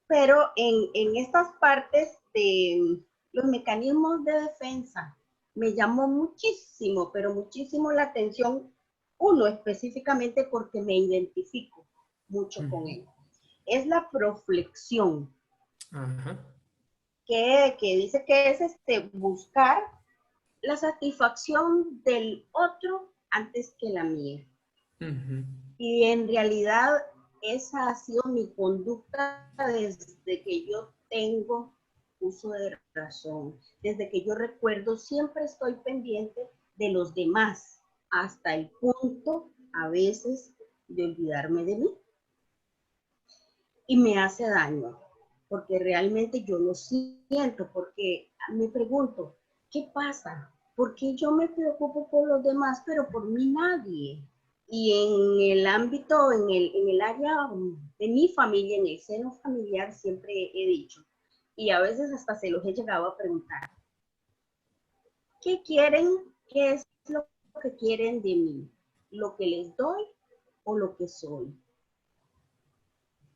Pero en estas partes de los mecanismos de defensa, me llamó muchísimo, pero muchísimo la atención uno específicamente porque me identifico mucho con él. Es la proflexión, Ajá. que dice que es buscar la satisfacción del otro antes que la mía. Uh-huh. Y en realidad esa ha sido mi conducta desde que yo tengo uso de razón. Desde que yo recuerdo, siempre estoy pendiente de los demás, hasta el punto, a veces, de olvidarme de mí. Y me hace daño, porque realmente yo lo siento, porque me pregunto, ¿qué pasa? ¿Por qué yo me preocupo por los demás, pero por mí nadie? Y en el ámbito, en el área de mi familia, en el seno familiar, siempre he dicho, y a veces hasta se los he llegado a preguntar, ¿qué quieren? ¿Qué es lo que quieren de mí? ¿Lo que les doy o lo que soy?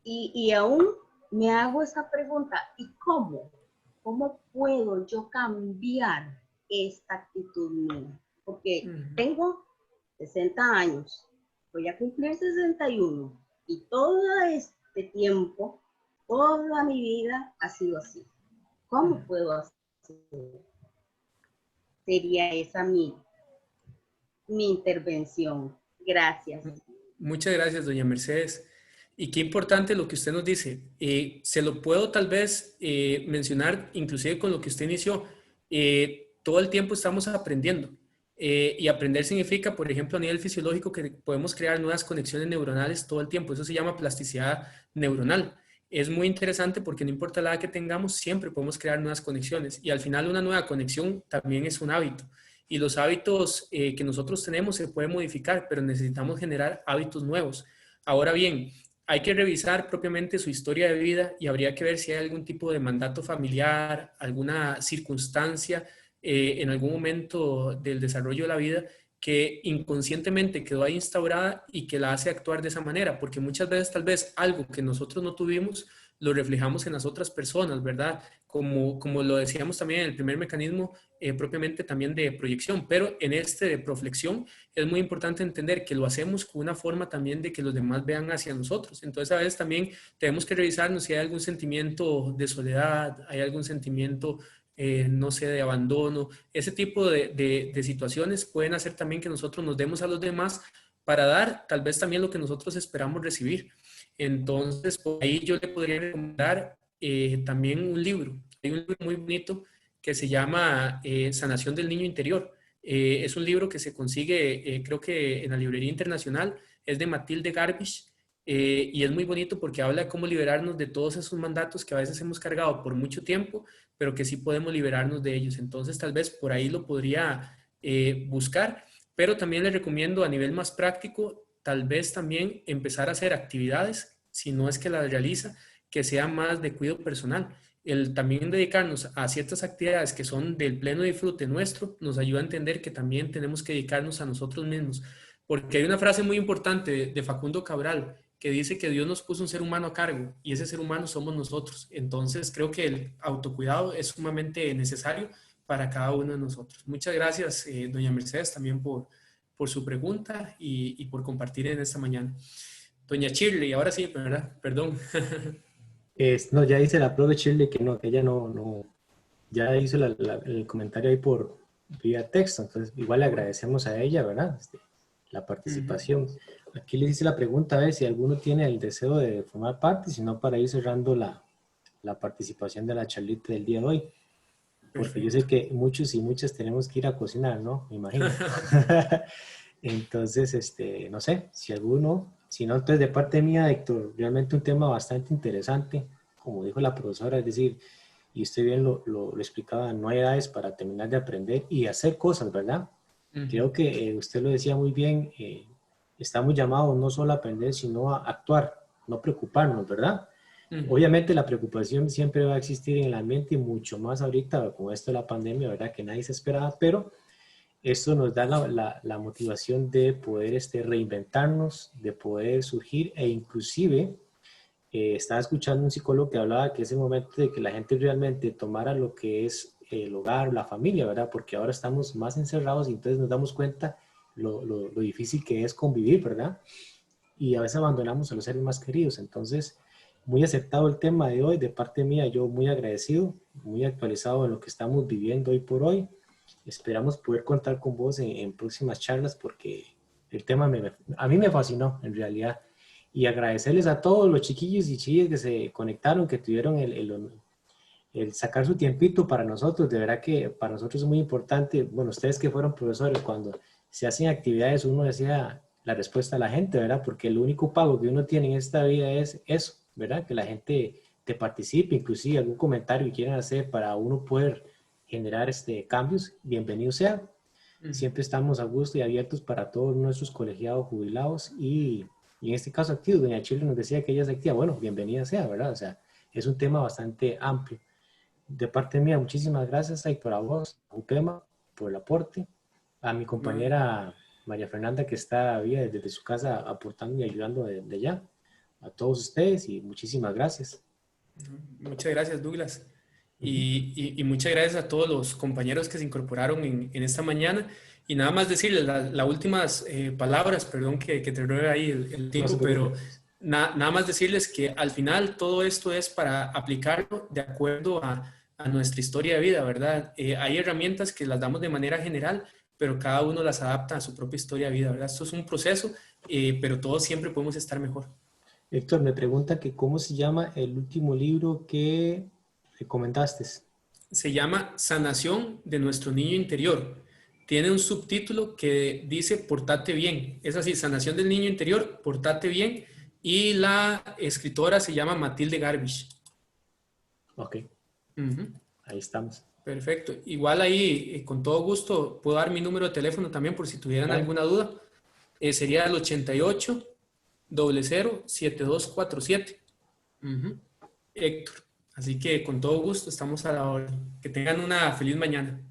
Y aún me hago esa pregunta, ¿y cómo? ¿cómo puedo yo cambiar esta actitud mía? Porque tengo 60 años, voy a cumplir 61 y todo este tiempo, toda mi vida ha sido así. ¿Cómo puedo hacer? Sería esa mi intervención. Gracias. Muchas gracias, doña Mercedes. Y qué importante lo que usted nos dice. Se lo puedo tal vez mencionar, inclusive con lo que usted inició. Todo el tiempo estamos aprendiendo. Y aprender significa, por ejemplo, a nivel fisiológico, que podemos crear nuevas conexiones neuronales todo el tiempo. Eso se llama plasticidad neuronal. Es muy interesante porque no importa la edad que tengamos, siempre podemos crear nuevas conexiones. Y al final una nueva conexión también es un hábito. Y los hábitos que nosotros tenemos se pueden modificar, pero necesitamos generar hábitos nuevos. Ahora bien, hay que revisar propiamente su historia de vida y habría que ver si hay algún tipo de mandato familiar, alguna circunstancia en algún momento del desarrollo de la vida que inconscientemente quedó ahí instaurada y que la hace actuar de esa manera, porque muchas veces tal vez algo que nosotros no tuvimos lo reflejamos en las otras personas, ¿verdad? Como lo decíamos también en el primer mecanismo, propiamente también de proyección, pero en este de proflexión es muy importante entender que lo hacemos con una forma también de que los demás vean hacia nosotros. Entonces a veces también tenemos que revisarnos si hay algún sentimiento de soledad, hay algún sentimiento no sé, de abandono. Ese tipo de situaciones pueden hacer también que nosotros nos demos a los demás para dar tal vez también lo que nosotros esperamos recibir. Entonces, por ahí yo le podría recomendar también un libro. Hay un libro muy bonito que se llama Sanación del Niño Interior. Es un libro que se consigue, creo que en la Librería Internacional, es de Matilde Garbich. Y es muy bonito porque habla de cómo liberarnos de todos esos mandatos que a veces hemos cargado por mucho tiempo, pero que sí podemos liberarnos de ellos. Entonces, tal vez por ahí lo podría buscar, pero también les recomiendo a nivel más práctico, tal vez también empezar a hacer actividades, si no es que las realiza, que sean más de cuidado personal. El también dedicarnos a ciertas actividades que son del pleno disfrute nuestro, nos ayuda a entender que también tenemos que dedicarnos a nosotros mismos. Porque hay una frase muy importante de Facundo Cabral, que dice que Dios nos puso un ser humano a cargo y ese ser humano somos nosotros. Entonces creo que el autocuidado es sumamente necesario para cada uno de nosotros. Muchas gracias, doña Mercedes, también por su pregunta y por compartir en esta mañana. Doña Shirley, ahora sí, ¿verdad? Perdón. No, ya dice la profe Shirley que no, que ella no ya hizo el comentario ahí por vía texto, entonces igual le agradecemos a ella, ¿verdad? La participación. Aquí le hice la pregunta a ver si alguno tiene el deseo de formar parte, si no para ir cerrando la participación de la charlita del día de hoy. Porque yo sé que muchos y muchas tenemos que ir a cocinar, ¿no? Me imagino. Entonces, no sé, si alguno, si no, entonces de parte mía, Héctor, realmente un tema bastante interesante, como dijo la profesora, es decir, y usted bien lo explicaba, no hay edades para terminar de aprender y hacer cosas, ¿verdad? Creo que usted lo decía muy bien, estamos llamados no solo a aprender, sino a actuar, no preocuparnos, ¿verdad? Obviamente la preocupación siempre va a existir en el ambiente y mucho más ahorita con esto de la pandemia, ¿verdad? Que nadie se esperaba, pero esto nos da la motivación de poder reinventarnos, de poder surgir e inclusive estaba escuchando un psicólogo que hablaba que es el momento de que la gente realmente tomara lo que es el hogar, la familia, ¿verdad? Porque ahora estamos más encerrados y entonces nos damos cuenta lo difícil que es convivir, ¿verdad? Y a veces abandonamos a los seres más queridos. Entonces, muy aceptado el tema de hoy, de parte mía, yo muy agradecido, muy actualizado en lo que estamos viviendo hoy por hoy. Esperamos poder contar con vos en próximas charlas porque el tema a mí me fascinó en realidad. Y agradecerles a todos los chiquillos y chiquillas que se conectaron, que tuvieron el sacar su tiempito para nosotros. De verdad que para nosotros es muy importante. Bueno, ustedes que fueron profesores, cuando se hacen actividades uno decía la respuesta a la gente, ¿verdad? Porque el único pago que uno tiene en esta vida es eso, ¿verdad? Que la gente te participe, inclusive algún comentario que quieran hacer para uno poder generar cambios, bienvenido sea. Siempre estamos a gusto y abiertos para todos nuestros colegiados jubilados y en este caso activos. Doña Chile nos decía que ella es activa. Bueno, bienvenida sea, ¿verdad? O sea, es un tema bastante amplio. De parte mía, muchísimas gracias, Héctor, a vos, a UPEMA, por el aporte, a mi compañera María Fernanda, que está desde su casa aportando y ayudando de allá, a todos ustedes y muchísimas gracias. Muchas gracias, Douglas. Y muchas gracias a todos los compañeros que se incorporaron en esta mañana. Y nada más decirles las últimas palabras, perdón que te robe ahí el tiempo, pero nada más decirles que al final todo esto es para aplicarlo de acuerdo a nuestra historia de vida, ¿verdad? Hay herramientas que las damos de manera general, pero cada uno las adapta a su propia historia de vida, ¿verdad? Esto es un proceso, pero todos siempre podemos estar mejor. Héctor, me pregunta que cómo se llama el último libro que recomendaste. Se llama Sanación de nuestro niño interior. Tiene un subtítulo que dice Portate bien. Es así, Sanación del niño interior, Portate bien. Y la escritora se llama Matilde Garbich. Ok. Ahí estamos. Perfecto. Igual ahí, con todo gusto, puedo dar mi número de teléfono también por si tuvieran alguna duda. Sería el 88 00 7247. Héctor. Así que con todo gusto estamos a la hora. Que tengan una feliz mañana.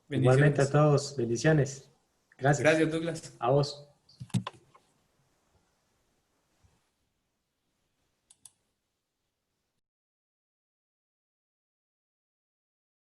Igualmente a todos. Bendiciones. Gracias. Gracias, Douglas. A vos.